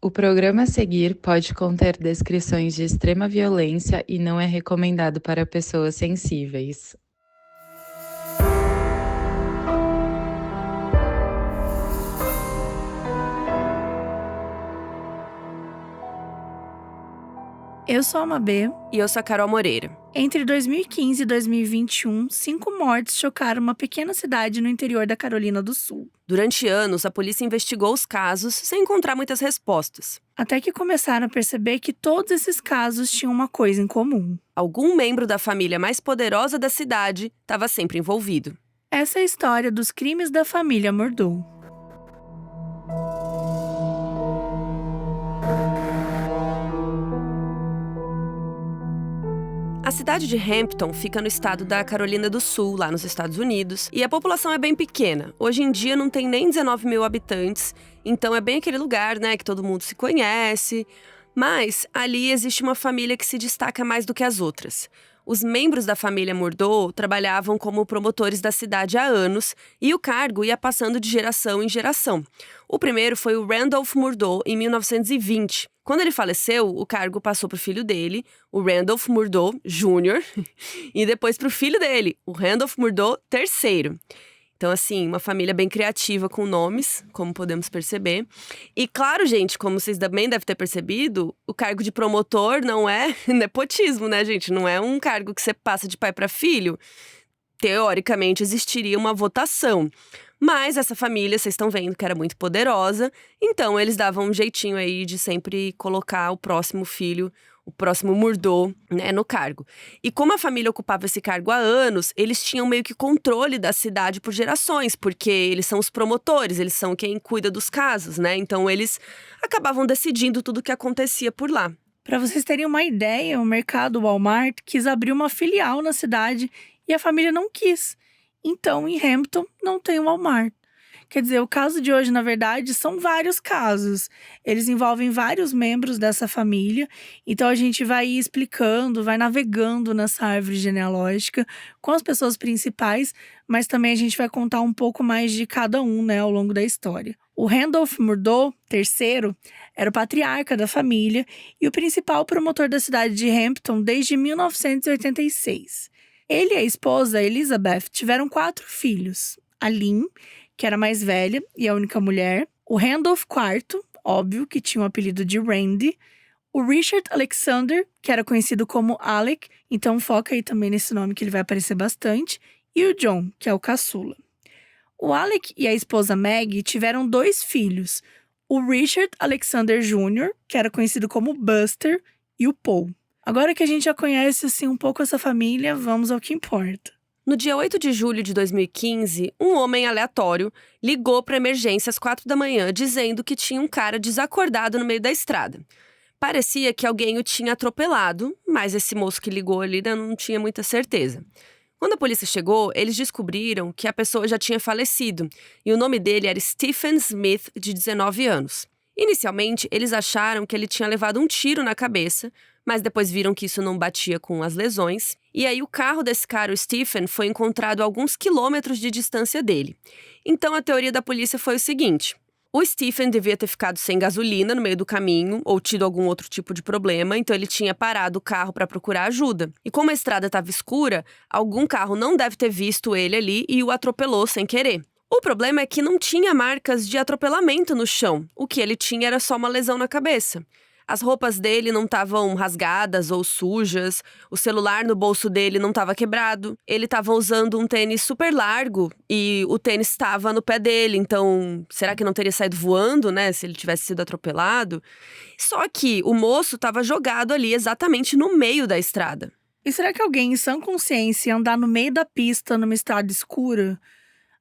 O programa a seguir pode conter descrições de extrema violência e não é recomendado para pessoas sensíveis. Eu sou a Mabê. E eu sou a Carol Moreira. Entre 2015 e 2021, 5 mortes chocaram uma pequena cidade no interior da Carolina do Sul. Durante anos, a polícia investigou os casos sem encontrar muitas respostas. Até que começaram a perceber que todos esses casos tinham uma coisa em comum. Algum membro da família mais poderosa da cidade estava sempre envolvido. Essa é a história dos crimes da família Murdaugh. A cidade de Hampton fica no estado da Carolina do Sul, lá nos Estados Unidos, e a população é bem pequena. Hoje em dia não tem nem 19 mil habitantes, então é bem aquele lugar, né, que todo mundo se conhece. Mas ali existe uma família que se destaca mais do que as outras. Os membros da família Murdaugh trabalhavam como promotores da cidade há anos e o cargo ia passando de geração em geração. O primeiro foi o Randolph Murdaugh, em 1920. Quando ele faleceu, o cargo passou para o filho dele, o Randolph Murdaugh Jr., e depois para o filho dele, o Randolph Murdaugh III. Então, assim, uma família bem criativa com nomes, como podemos perceber. E claro, gente, como vocês também devem ter percebido, o cargo de promotor não é nepotismo, né, gente? Não é um cargo que você passa de pai para filho. Teoricamente, existiria uma votação. Mas essa família, vocês estão vendo que era muito poderosa, então eles davam um jeitinho aí de sempre colocar o próximo filho, o próximo Murdaugh, né, no cargo. E como a família ocupava esse cargo há anos, eles tinham meio que controle da cidade por gerações, porque eles são os promotores, eles são quem cuida dos casos, né? Então eles acabavam decidindo tudo o que acontecia por lá. Para vocês terem uma ideia, o mercado Walmart quis abrir uma filial na cidade e a família não quis. Então, em Hampton, não tem Walmart. Quer dizer, o caso de hoje, na verdade, são vários casos. Eles envolvem vários membros dessa família. Então, a gente vai ir explicando, vai navegando nessa árvore genealógica com as pessoas principais, mas também a gente vai contar um pouco mais de cada um, né, ao longo da história. O Randolph Murdaugh III era o patriarca da família e o principal promotor da cidade de Hampton desde 1986. Ele e a esposa, Elizabeth, tiveram 4 filhos. A Lynn, que era a mais velha e a única mulher. O Randolph IV, óbvio, que tinha o apelido de Randy. O Richard Alexander, que era conhecido como Alec, então foca aí também nesse nome que ele vai aparecer bastante. E o John, que é o caçula. O Alec e a esposa Maggie tiveram 2 filhos. O Richard Alexander Jr., que era conhecido como Buster, e o Paul. Agora que a gente já conhece assim, um pouco essa família, vamos ao que importa. No dia 8 de julho de 2015, um homem aleatório ligou para a emergência às 4 da manhã dizendo que tinha um cara desacordado no meio da estrada. Parecia que alguém o tinha atropelado, mas esse moço que ligou ali não tinha muita certeza. Quando a polícia chegou, eles descobriram que a pessoa já tinha falecido e o nome dele era Stephen Smith, de 19 anos. Inicialmente, eles acharam que ele tinha levado um tiro na cabeça, mas depois viram que isso não batia com as lesões. E aí o carro desse cara, o Stephen, foi encontrado a alguns quilômetros de distância dele. Então a teoria da polícia foi o seguinte: o Stephen devia ter ficado sem gasolina no meio do caminho ou tido algum outro tipo de problema, então ele tinha parado o carro para procurar ajuda. E como a estrada estava escura, algum carro não deve ter visto ele ali e o atropelou sem querer. O problema é que não tinha marcas de atropelamento no chão. O que ele tinha era só uma lesão na cabeça. As roupas dele não estavam rasgadas ou sujas, o celular no bolso dele não estava quebrado, ele estava usando um tênis super largo e o tênis estava no pé dele, então será que não teria saído voando, né, se ele tivesse sido atropelado? Só que o moço estava jogado ali exatamente no meio da estrada. E será que alguém em sã consciência ia andar no meio da pista numa estrada escura?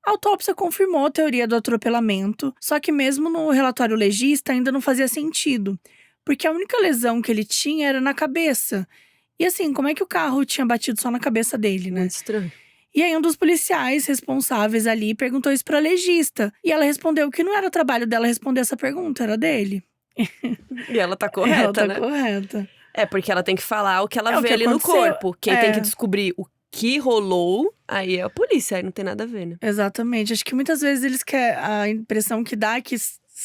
A autópsia confirmou a teoria do atropelamento, só que mesmo no relatório legista ainda não fazia sentido, porque a única lesão que ele tinha era na cabeça. E assim, como é que o carro tinha batido só na cabeça dele, né? Muito estranho. E aí um dos policiais responsáveis ali perguntou isso pra legista. E ela respondeu que não era o trabalho dela responder essa pergunta, era dele. E ela tá correta, Ela tá né? correta. É, porque ela tem que falar o que ela É o vê que ali no aconteceu. corpo. Quem tem É. que descobrir o que rolou, aí é a polícia, aí não tem nada a ver, né? Exatamente. Acho que muitas vezes eles querem. A impressão que dá é que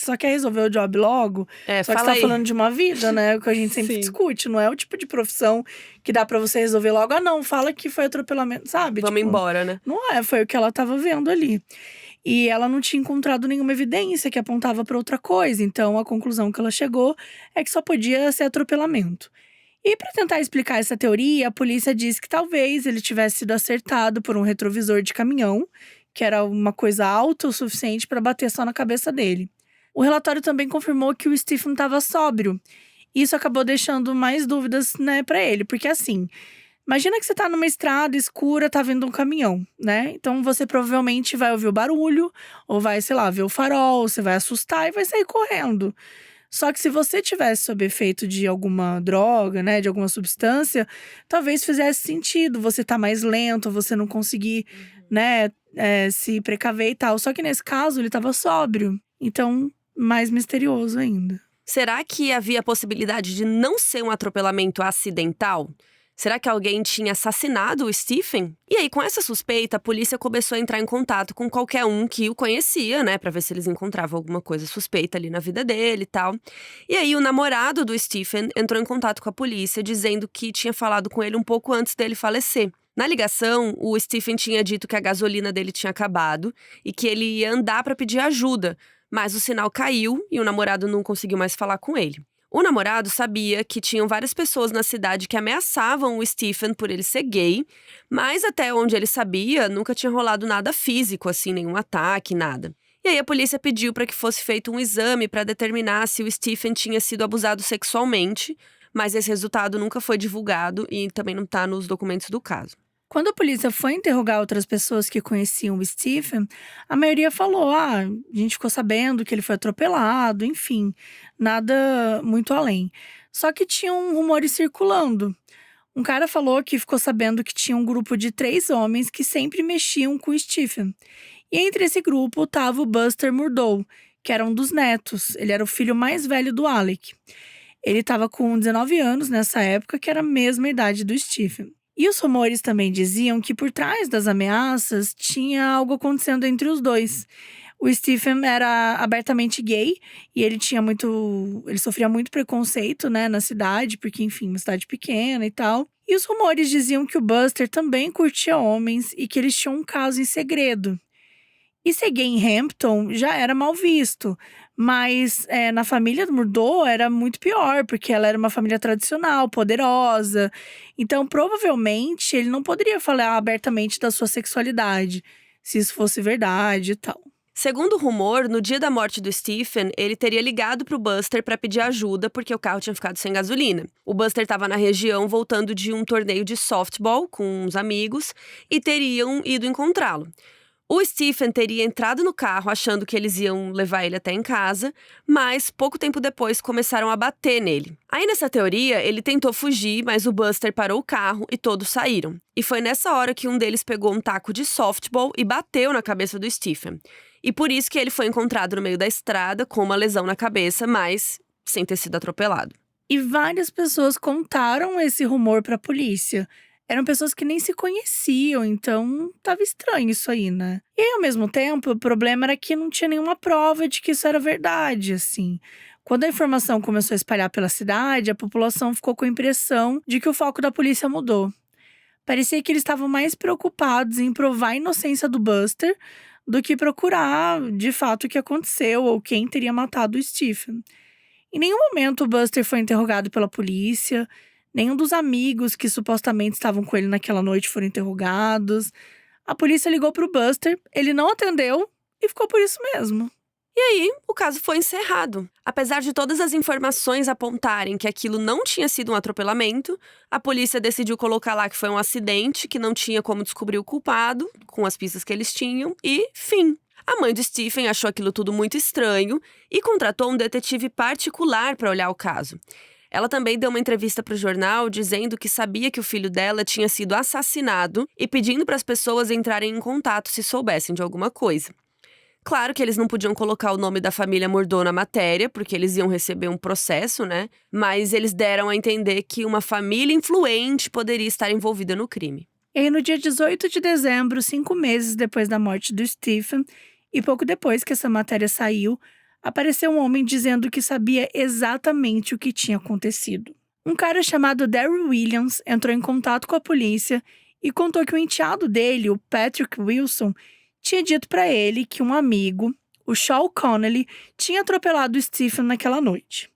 só quer resolver o job logo. Só que você fala tá aí. falando de uma vida, né? O que a gente sempre Sim. discute. Não é o tipo de profissão que dá pra você resolver logo. Ah, não, fala que foi atropelamento, sabe? Vamos embora, né? Não é, foi o que ela tava vendo ali. E ela não tinha encontrado nenhuma evidência que apontava pra outra coisa. Então, a conclusão que ela chegou é que só podia ser atropelamento. E para tentar explicar essa teoria, a polícia diz que talvez ele tivesse sido acertado por um retrovisor de caminhão, que era uma coisa alta o suficiente para bater só na cabeça dele. O relatório também confirmou que o Stephen estava sóbrio. Isso acabou deixando mais dúvidas, né, para ele, porque assim, imagina que você tá numa estrada escura, tá vindo um caminhão, né? Então você provavelmente vai ouvir o barulho, ou vai, sei lá, ver o farol, você vai assustar e vai sair correndo. Só que se você tivesse sob efeito de alguma droga, né, de alguma substância, talvez fizesse sentido você tá mais lento, você não conseguir, né, se precaver e tal. Só que nesse caso ele tava sóbrio, então mais misterioso ainda. Será que havia a possibilidade de não ser um atropelamento acidental? Será que alguém tinha assassinado o Stephen? E aí, com essa suspeita, a polícia começou a entrar em contato com qualquer um que o conhecia, né? Pra ver se eles encontravam alguma coisa suspeita ali na vida dele e tal. E aí, o namorado do Stephen entrou em contato com a polícia, dizendo que tinha falado com ele um pouco antes dele falecer. Na ligação, o Stephen tinha dito que a gasolina dele tinha acabado e que ele ia andar pra pedir ajuda. Mas o sinal caiu e o namorado não conseguiu mais falar com ele. O namorado sabia que tinham várias pessoas na cidade que ameaçavam o Stephen por ele ser gay, mas até onde ele sabia, nunca tinha rolado nada físico, assim, nenhum ataque, nada. E aí a polícia pediu para que fosse feito um exame para determinar se o Stephen tinha sido abusado sexualmente, mas esse resultado nunca foi divulgado e também não está nos documentos do caso. Quando a polícia foi interrogar outras pessoas que conheciam o Stephen, a maioria falou: a gente ficou sabendo que ele foi atropelado, enfim, nada muito além. Só que tinham rumores circulando. Um cara falou que ficou sabendo que tinha um grupo de 3 homens que sempre mexiam com o Stephen. E entre esse grupo estava o Buster Murdough, que era um dos netos. Ele era o filho mais velho do Alec. Ele estava com 19 anos nessa época, que era a mesma idade do Stephen. E os rumores também diziam que por trás das ameaças tinha algo acontecendo entre os dois. O Stephen era abertamente gay e ele sofria muito preconceito, né, na cidade, porque enfim, uma cidade pequena e tal. E os rumores diziam que o Buster também curtia homens e que eles tinham um caso em segredo. E ser gay em Hampton já era mal visto, mas na família do Murdough era muito pior, porque ela era uma família tradicional, poderosa. Então, provavelmente, ele não poderia falar abertamente da sua sexualidade, se isso fosse verdade e tal. Segundo o rumor, no dia da morte do Stephen, ele teria ligado pro Buster para pedir ajuda porque o carro tinha ficado sem gasolina. O Buster estava na região voltando de um torneio de softball com uns amigos e teriam ido encontrá-lo. O Stephen teria entrado no carro achando que eles iam levar ele até em casa, mas pouco tempo depois começaram a bater nele. Aí nessa teoria, ele tentou fugir, mas o Buster parou o carro e todos saíram. E foi nessa hora que um deles pegou um taco de softball e bateu na cabeça do Stephen. E por isso que ele foi encontrado no meio da estrada com uma lesão na cabeça, mas sem ter sido atropelado. E várias pessoas contaram esse rumor pra polícia. Eram pessoas que nem se conheciam, então tava estranho isso aí, né? E aí, ao mesmo tempo, o problema era que não tinha nenhuma prova de que isso era verdade, assim. Quando a informação começou a espalhar pela cidade, a população ficou com a impressão de que o foco da polícia mudou. Parecia que eles estavam mais preocupados em provar a inocência do Buster do que procurar, de fato, o que aconteceu ou quem teria matado o Stephen. Em nenhum momento o Buster foi interrogado pela polícia. Nenhum dos amigos que supostamente estavam com ele naquela noite foram interrogados. A polícia ligou pro Buster, ele não atendeu e ficou por isso mesmo. E aí, o caso foi encerrado. Apesar de todas as informações apontarem que aquilo não tinha sido um atropelamento, a polícia decidiu colocar lá que foi um acidente, que não tinha como descobrir o culpado, com as pistas que eles tinham, e fim. A mãe do Stephen achou aquilo tudo muito estranho e contratou um detetive particular para olhar o caso. Ela também deu uma entrevista para o jornal dizendo que sabia que o filho dela tinha sido assassinado e pedindo para as pessoas entrarem em contato se soubessem de alguma coisa. Claro que eles não podiam colocar o nome da família Murdough na matéria, porque eles iam receber um processo, né? Mas eles deram a entender que uma família influente poderia estar envolvida no crime. E aí, no dia 18 de dezembro, 5 meses depois da morte do Stephen, e pouco depois que essa matéria saiu, apareceu um homem dizendo que sabia exatamente o que tinha acontecido. Um cara chamado Daryl Williams entrou em contato com a polícia e contou que o enteado dele, o Patrick Wilson, tinha dito para ele que um amigo, o Sean Connelly, tinha atropelado o Stephen naquela noite.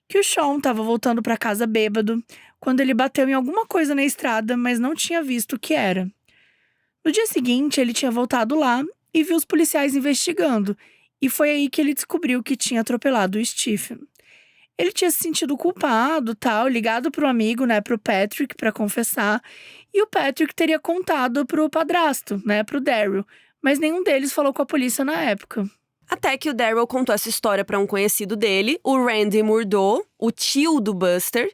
Que o Sean estava voltando para casa bêbado quando ele bateu em alguma coisa na estrada, mas não tinha visto o que era. No dia seguinte, ele tinha voltado lá e viu os policiais investigando, e foi aí que ele descobriu que tinha atropelado o Stephen. Ele tinha se sentido culpado, tal, ligado pro amigo, né, pro Patrick, para confessar, e o Patrick teria contado pro padrasto, né, pro Daryl, mas nenhum deles falou com a polícia na época. Até que o Daryl contou essa história para um conhecido dele, o Randy Murdaugh, o tio do Buster,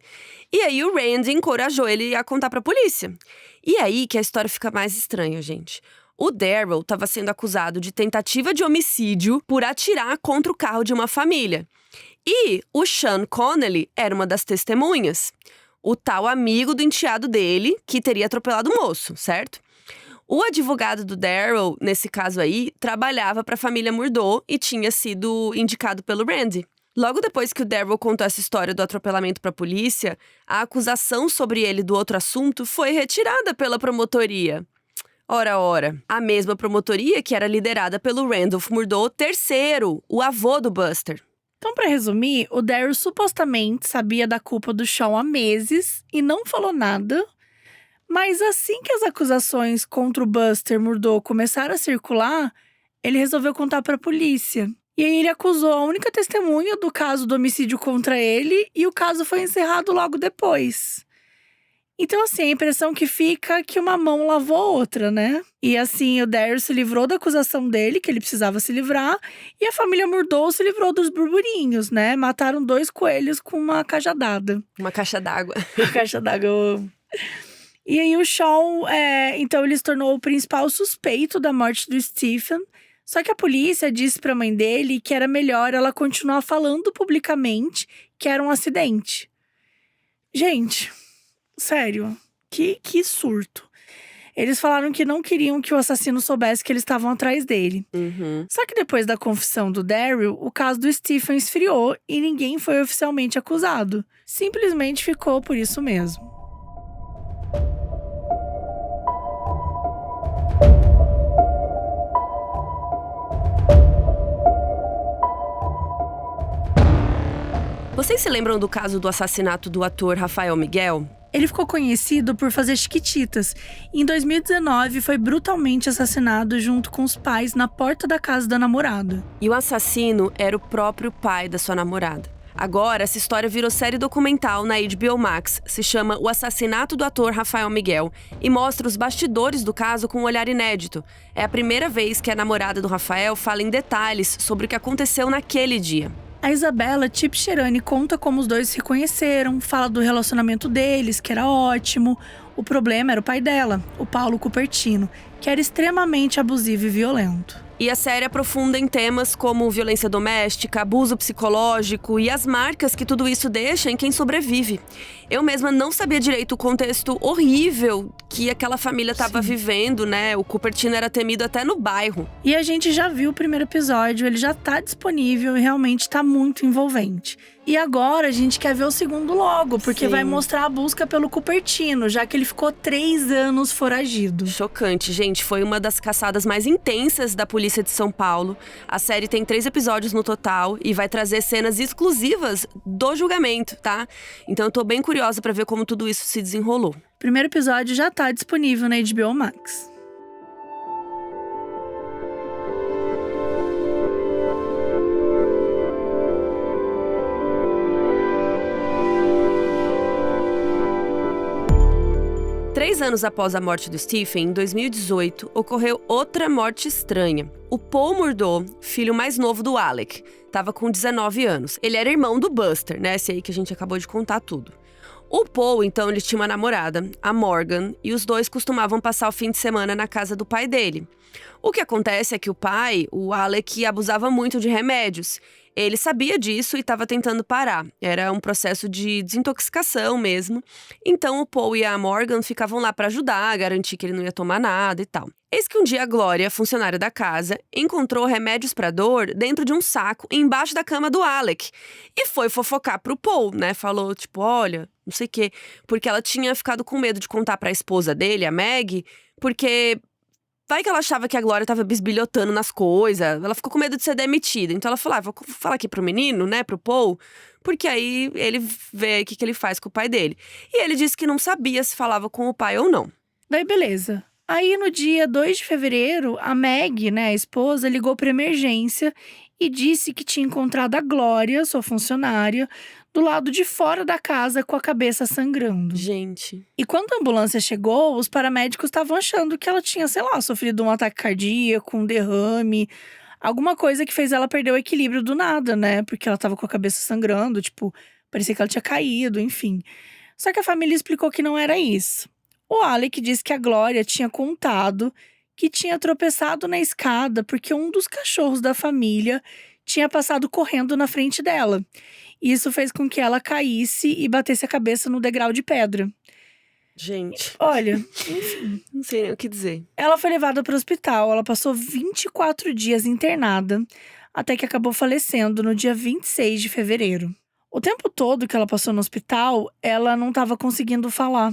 e aí o Randy encorajou ele a contar pra polícia. E aí que a história fica mais estranha, gente. O Daryl estava sendo acusado de tentativa de homicídio por atirar contra o carro de uma família. E o Sean Connelly era uma das testemunhas. O tal amigo do enteado dele, que teria atropelado o moço, certo? O advogado do Daryl, nesse caso aí, trabalhava para a família Murdaugh e tinha sido indicado pelo Randy. Logo depois que o Daryl contou essa história do atropelamento para a polícia, a acusação sobre ele do outro assunto foi retirada pela promotoria. Ora, a mesma promotoria que era liderada pelo Randolph Murdaugh III, o avô do Buster. Então, para resumir, o Daryl supostamente sabia da culpa do Sean há meses e não falou nada. Mas assim que as acusações contra o Buster Murdaugh começaram a circular, ele resolveu contar para a polícia. E aí ele acusou a única testemunha do caso do homicídio contra ele e o caso foi encerrado logo depois. Então, assim, a impressão que fica é que uma mão lavou a outra, né? E assim, o Daryl se livrou da acusação dele, que ele precisava se livrar, e a família Murdaugh se livrou dos burburinhos, né? Mataram 2 coelhos com uma cajadada. Uma caixa d'água. Uma caixa d'água. E aí o Sean, então ele se tornou o principal suspeito da morte do Stephen. Só que a polícia disse pra mãe dele que era melhor ela continuar falando publicamente que era um acidente. Gente, sério, que surto. Eles falaram que não queriam que o assassino soubesse que eles estavam atrás dele. Só que depois da confissão do Daryl, o caso do Stephen esfriou e ninguém foi oficialmente acusado. Simplesmente ficou por isso mesmo. Vocês se lembram do caso do assassinato do ator Rafael Miguel? Ele ficou conhecido por fazer Chiquititas. Em 2019, foi brutalmente assassinado junto com os pais na porta da casa da namorada. E o assassino era o próprio pai da sua namorada. Agora, essa história virou série documental na HBO Max, se chama O Assassinato do Ator Rafael Miguel e mostra os bastidores do caso com um olhar inédito. É a primeira vez que a namorada do Rafael fala em detalhes sobre o que aconteceu naquele dia. A Isabela Tibcherani conta como os dois se conheceram, fala do relacionamento deles, que era ótimo. O problema era o pai dela, o Paulo Cupertino, que era extremamente abusivo e violento. E a série aprofunda em temas como violência doméstica, abuso psicológico e as marcas que tudo isso deixa em quem sobrevive. Eu mesma não sabia direito o contexto horrível que aquela família estava vivendo, né? O Cupertino era temido até no bairro. E a gente já viu o primeiro episódio, ele já tá disponível e realmente tá muito envolvente. E agora a gente quer ver o segundo logo, porque vai mostrar a busca pelo Cupertino, já que ele ficou 3 anos foragido. Chocante, gente. Foi uma das caçadas mais intensas da polícia de São Paulo. A série tem 3 episódios no total e vai trazer cenas exclusivas do julgamento, tá? Então eu tô bem curiosa pra ver como tudo isso se desenrolou. O primeiro episódio já tá disponível na HBO Max. Três anos após a morte do Stephen, em 2018, ocorreu outra morte estranha. O Paul Murdaugh, filho mais novo do Alec, estava com 19 anos. Ele era irmão do Buster, né? Esse aí que a gente acabou de contar tudo. O Paul, então, ele tinha uma namorada, a Morgan, e os dois costumavam passar o fim de semana na casa do pai dele. O que acontece é que o pai, o Alec, abusava muito de remédios. Ele sabia disso e estava tentando parar. Era um processo de desintoxicação mesmo. Então o Paul e a Morgan ficavam lá para ajudar, garantir que ele não ia tomar nada e tal. Eis que um dia a Glória, funcionária da casa, encontrou remédios para dor dentro de um saco embaixo da cama do Alec. E foi fofocar pro Paul, né? Falou, tipo, olha, não sei o quê. Porque ela tinha ficado com medo de contar pra esposa dele, a Meg, porque vai que ela achava que a Glória tava bisbilhotando nas coisas. Ela ficou com medo de ser demitida. Então ela falou, vou falar aqui pro menino, né, pro Paul, porque aí ele vê o que ele faz com o pai dele. E ele disse que não sabia se falava com o pai ou não. Daí, beleza. Aí, no dia 2 de fevereiro, a Meg, né, a esposa, ligou para emergência e disse que tinha encontrado a Glória, sua funcionária, do lado de fora da casa com a cabeça sangrando. Gente. E quando a ambulância chegou, os paramédicos estavam achando que ela tinha, sei lá, sofrido um ataque cardíaco, um derrame, alguma coisa que fez ela perder o equilíbrio do nada, né? Porque ela tava com a cabeça sangrando, tipo, parecia que ela tinha caído, enfim. Só que a família explicou que não era isso. O Alec disse que a Glória tinha contado que tinha tropeçado na escada porque um dos cachorros da família tinha passado correndo na frente dela. Isso fez com que ela caísse e batesse a cabeça no degrau de pedra. Gente. Olha, enfim. Não sei nem o que dizer. Ela foi levada para o hospital, ela passou 24 dias internada, até que acabou falecendo no dia 26 de fevereiro. O tempo todo que ela passou no hospital, ela não estava conseguindo falar.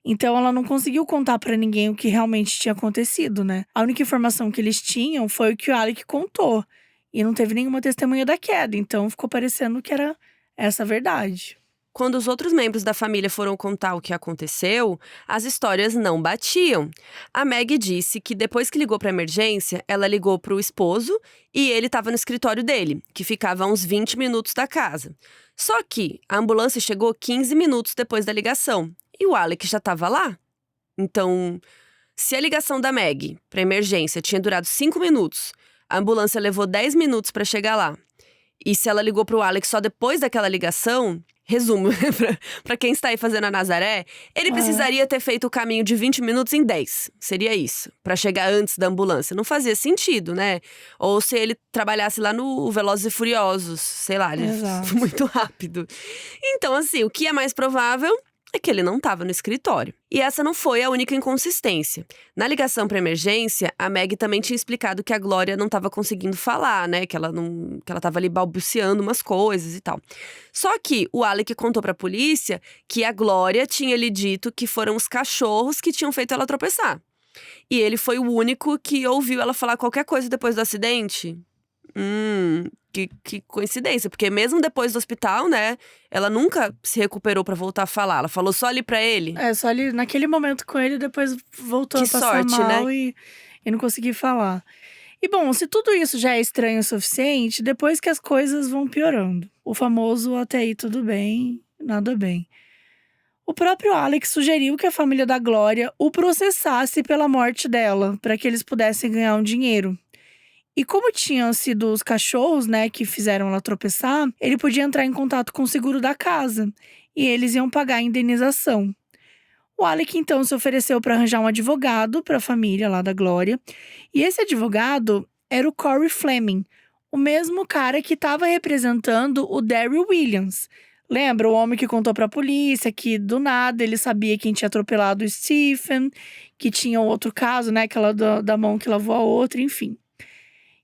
Então ela não conseguiu contar pra ninguém o que realmente tinha acontecido, né? A única informação que eles tinham foi o que o Alec contou. E não teve nenhuma testemunha da queda, então ficou parecendo que era essa a verdade. Quando os outros membros da família foram contar o que aconteceu, as histórias não batiam. A Meg disse que depois que ligou para emergência, ela ligou para o esposo e ele estava no escritório dele, que ficava a uns 20 minutos da casa. Só que a ambulância chegou 15 minutos depois da ligação e o Alec já estava lá. Então, se a ligação da Meg para emergência tinha durado 5 minutos, a ambulância levou 10 minutos para chegar lá. E se ela ligou pro Alex só depois daquela ligação, resumo, pra quem está aí fazendo a Nazaré, ele precisaria ter feito o caminho de 20 minutos em 10. Seria isso, pra chegar antes da ambulância. Não fazia sentido, né? Ou se ele trabalhasse lá no Velozes e Furiosos, sei lá, ele foi muito rápido. Então, assim, o que é mais provável é que ele não estava no escritório. E essa não foi a única inconsistência. Na ligação para emergência, a Meg também tinha explicado que a Glória não estava conseguindo falar, né? Que ela estava ali balbuciando umas coisas e tal. Só que o Alec contou para a polícia que a Glória tinha lhe dito que foram os cachorros que tinham feito ela tropeçar. E ele foi o único que ouviu ela falar qualquer coisa depois do acidente. Que coincidência, porque mesmo depois do hospital, né, ela nunca se recuperou pra voltar a falar. Ela falou só ali pra ele. Só ali naquele momento com ele, depois voltou Que a passar sorte, mal, né? e não consegui falar. E bom, se tudo isso já é estranho o suficiente, depois que as coisas vão piorando. O famoso até aí tudo bem, nada bem. O próprio Alex sugeriu que a família da Glória o processasse pela morte dela, para que eles pudessem ganhar um dinheiro. E como tinham sido os cachorros, né, que fizeram ela tropeçar, ele podia entrar em contato com o seguro da casa. E eles iam pagar a indenização. O Alec, então, se ofereceu para arranjar um advogado para a família lá da Glória. E esse advogado era o Corey Fleming, o mesmo cara que estava representando o Daryl Williams. Lembra? O homem que contou para a polícia que, do nada, ele sabia quem tinha atropelado o Stephen, que tinha outro caso, né, aquela da mão que lavou a outra, enfim.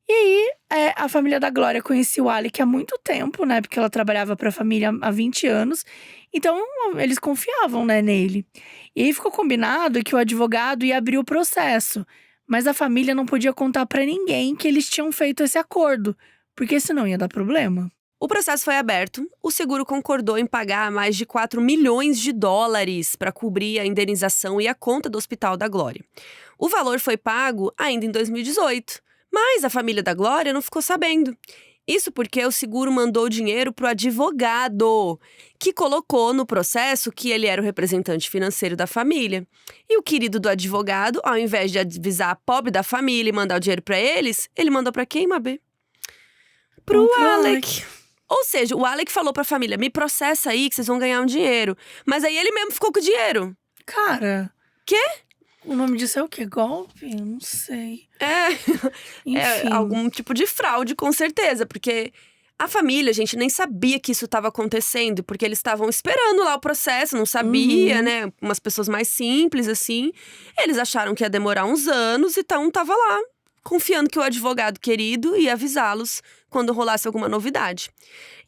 E aí, a família da Glória conhecia o Alec há muito tempo, né? Porque ela trabalhava para a família há 20 anos. Então, eles confiavam, né, nele. E aí ficou combinado que o advogado ia abrir o processo. Mas a família não podia contar para ninguém que eles tinham feito esse acordo. Porque senão ia dar problema. O processo foi aberto, o seguro concordou em pagar mais de 4 milhões de dólares para cobrir a indenização e a conta do Hospital da Glória. O valor foi pago ainda em 2018. Mas a família da Glória não ficou sabendo. Isso porque o seguro mandou o dinheiro para o advogado, que colocou no processo que ele era o representante financeiro da família. E o querido do advogado, ao invés de avisar a pobre da família e mandar o dinheiro para eles, ele mandou para quem, Mabê? Pro Alec. Ou seja, o Alec falou para a família, me processa aí que vocês vão ganhar um dinheiro. Mas aí ele mesmo ficou com o dinheiro. Cara… Quê? O nome disso é o quê? Golpe? Eu não sei. É algum tipo de fraude, com certeza. Porque A família, gente, nem sabia que isso estava acontecendo, porque eles estavam esperando lá o processo, não sabia, né? Umas pessoas mais simples, assim. Eles acharam que ia demorar uns anos, então tava lá, confiando que o advogado querido ia avisá-los quando rolasse alguma novidade.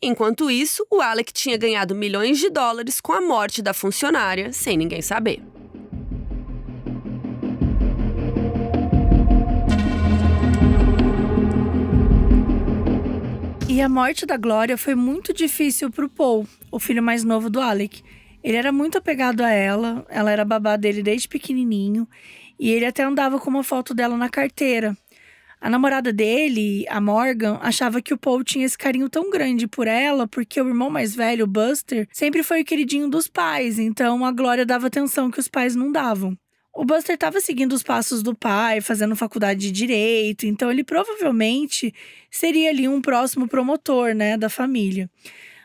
Enquanto isso, o Alec tinha ganhado milhões de dólares com a morte da funcionária, sem ninguém saber. E a morte da Glória foi muito difícil pro Paul, o filho mais novo do Alec. Ele era muito apegado a ela era babá dele desde pequenininho, e ele até andava com uma foto dela na carteira. A namorada dele, a Morgan, achava que o Paul tinha esse carinho tão grande por ela porque o irmão mais velho, o Buster, sempre foi o queridinho dos pais, então a Glória dava atenção que os pais não davam. O Buster estava seguindo os passos do pai, fazendo faculdade de direito, então ele provavelmente seria ali um próximo promotor, né, da família.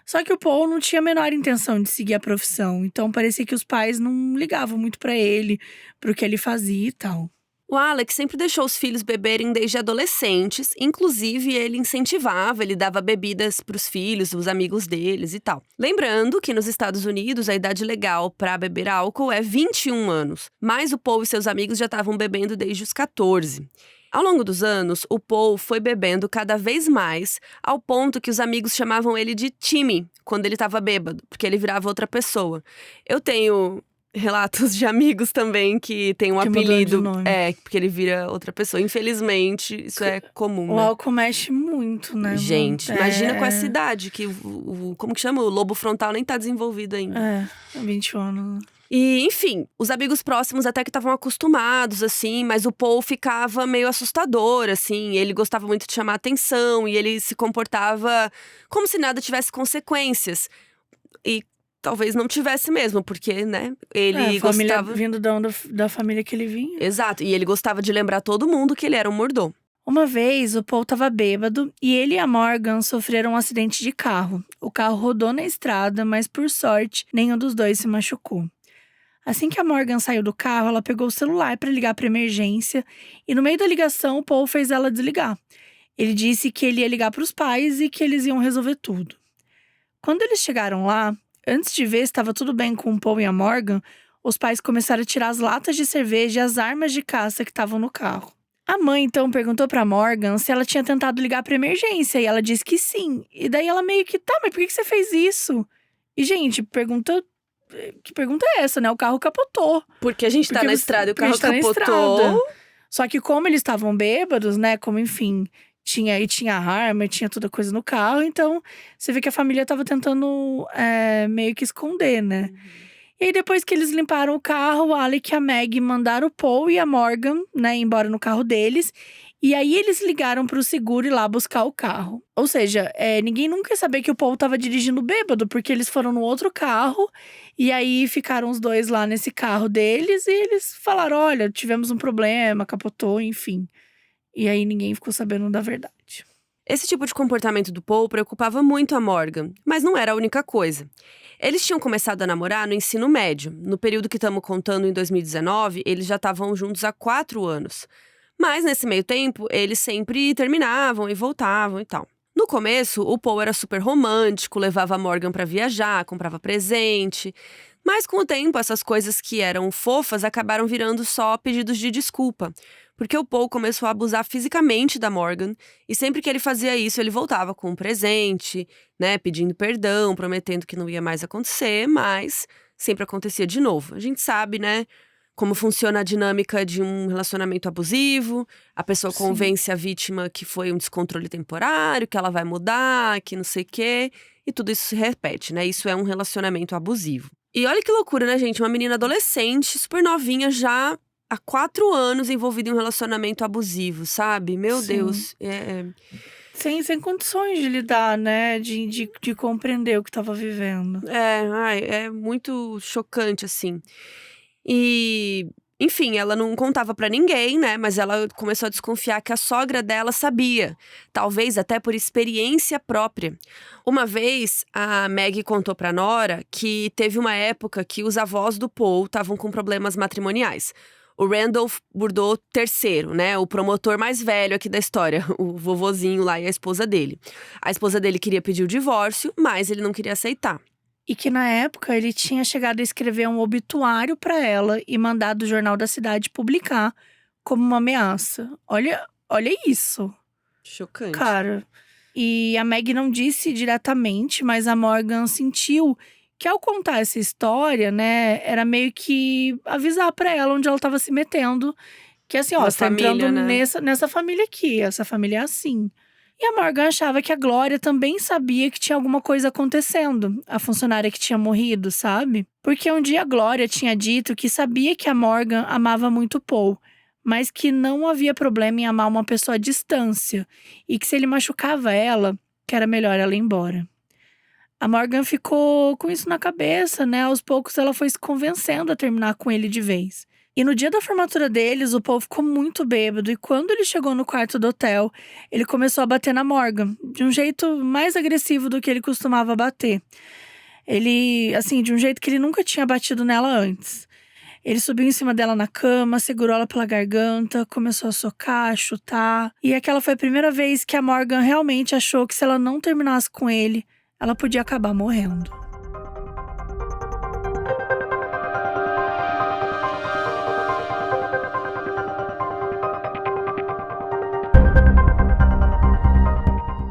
Só que o Paul não tinha a menor intenção de seguir a profissão, então parecia que os pais não ligavam muito para ele, pro que ele fazia e tal. O Alec sempre deixou os filhos beberem desde adolescentes, inclusive ele incentivava, ele dava bebidas para os filhos, os amigos deles e tal. Lembrando que nos Estados Unidos a idade legal para beber álcool é 21 anos, mas o Paul e seus amigos já estavam bebendo desde os 14. Ao longo dos anos, o Paul foi bebendo cada vez mais, ao ponto que os amigos chamavam ele de Timmy, quando ele estava bêbado, porque ele virava outra pessoa. Eu tenho relatos de amigos também que tem um Que mudou de apelido. nome. Porque ele vira outra pessoa. Infelizmente, isso é comum, O né? álcool mexe muito, né? Gente, imagina com essa idade, que como que chama? O lobo frontal nem tá desenvolvido ainda. 21 anos. E, enfim, os amigos próximos até que estavam acostumados, assim, mas o Paul ficava meio assustador, assim. Ele gostava muito de chamar atenção e ele se comportava como se nada tivesse consequências. E talvez não tivesse mesmo, porque, né, ele família gostava… vindo da família que ele vinha. Exato, e ele gostava de lembrar todo mundo que ele era um mordomo. Uma vez, o Paul estava bêbado e ele e a Morgan sofreram um acidente de carro. O carro rodou na estrada, mas por sorte, nenhum dos dois se machucou. Assim que a Morgan saiu do carro, ela pegou o celular para ligar para emergência e no meio da ligação, o Paul fez ela desligar. Ele disse que ele ia ligar para os pais e que eles iam resolver tudo. Quando eles chegaram lá, antes de ver se estava tudo bem com o Paul e a Morgan, os pais começaram a tirar as latas de cerveja e as armas de caça que estavam no carro. A mãe, então, perguntou pra Morgan se ela tinha tentado ligar pra emergência e ela disse que sim. E daí ela meio que, tá, mas por que você fez isso? E, gente, que pergunta é essa, né? O carro capotou. Porque a gente tá na estrada e o carro capotou. Só que como eles estavam bêbados, né? Como, enfim, tinha arma, tinha toda coisa no carro. Então, você vê que a família tava tentando meio que esconder, né? E aí, depois que eles limparam o carro, o Alec e a Meg mandaram o Paul e a Morgan, né, embora no carro deles. E aí, eles ligaram pro seguro ir lá buscar o carro. Ou seja, ninguém nunca ia saber que o Paul tava dirigindo bêbado, porque eles foram no outro carro. E aí, ficaram os dois lá nesse carro deles. E eles falaram, olha, tivemos um problema, capotou, enfim. E aí, ninguém ficou sabendo da verdade. Esse tipo de comportamento do Paul preocupava muito a Morgan, mas não era a única coisa. Eles tinham começado a namorar no ensino médio. No período que estamos contando, em 2019, eles já estavam juntos há 4 anos. Mas, nesse meio tempo, eles sempre terminavam e voltavam e tal. No começo, o Paul era super romântico, levava a Morgan pra viajar, comprava presente. Mas, com o tempo, essas coisas que eram fofas acabaram virando só pedidos de desculpa. Porque o Paul começou a abusar fisicamente da Morgan. E sempre que ele fazia isso, ele voltava com um presente, né? Pedindo perdão, prometendo que não ia mais acontecer. Mas sempre acontecia de novo. A gente sabe, né? Como funciona a dinâmica de um relacionamento abusivo. A pessoa convence a vítima que foi um descontrole temporário, que ela vai mudar, que não sei o quê. E tudo isso se repete, né? Isso é um relacionamento abusivo. E olha que loucura, né, gente? Uma menina adolescente, super novinha, já há 4 anos envolvida em um relacionamento abusivo, sabe? Meu Deus. Sem condições de lidar, né? De compreender o que estava vivendo. É muito chocante, assim. E, enfim, ela não contava pra ninguém, né? Mas ela começou a desconfiar que a sogra dela sabia. Talvez até por experiência própria. Uma vez, a Meg contou pra Nora que teve uma época que os avós do Paul estavam com problemas matrimoniais. o Randolph Bourdeau III, né? O promotor mais velho aqui da história, o vovozinho lá e a esposa dele. A esposa dele queria pedir o divórcio, mas ele não queria aceitar. E que na época ele tinha chegado a escrever um obituário para ela e mandado o Jornal da Cidade publicar como uma ameaça. Olha isso. Chocante. Cara, e a Meg não disse diretamente, mas a Morgan sentiu que ao contar essa história, né, era meio que avisar pra ela onde ela tava se metendo. Que assim, ó, Da você tá família, entrando né? nessa família aqui, essa família é assim. E a Morgan achava que a Glória também sabia que tinha alguma coisa acontecendo, a funcionária que tinha morrido, sabe? Porque um dia a Glória tinha dito que sabia que a Morgan amava muito o Paul, mas que não havia problema em amar uma pessoa à distância, e que se ele machucava ela, que era melhor ela ir embora. A Morgan ficou com isso na cabeça, né? Aos poucos ela foi se convencendo a terminar com ele de vez. E no dia da formatura deles, o Paul ficou muito bêbado, e quando ele chegou no quarto do hotel, ele começou a bater na Morgan, de um jeito mais agressivo do que ele costumava bater. Ele, assim, de um jeito que ele nunca tinha batido nela antes. Ele subiu em cima dela na cama, segurou ela pela garganta, começou a socar, a chutar. E aquela foi a primeira vez que a Morgan realmente achou que se ela não terminasse com ele, ela podia acabar morrendo.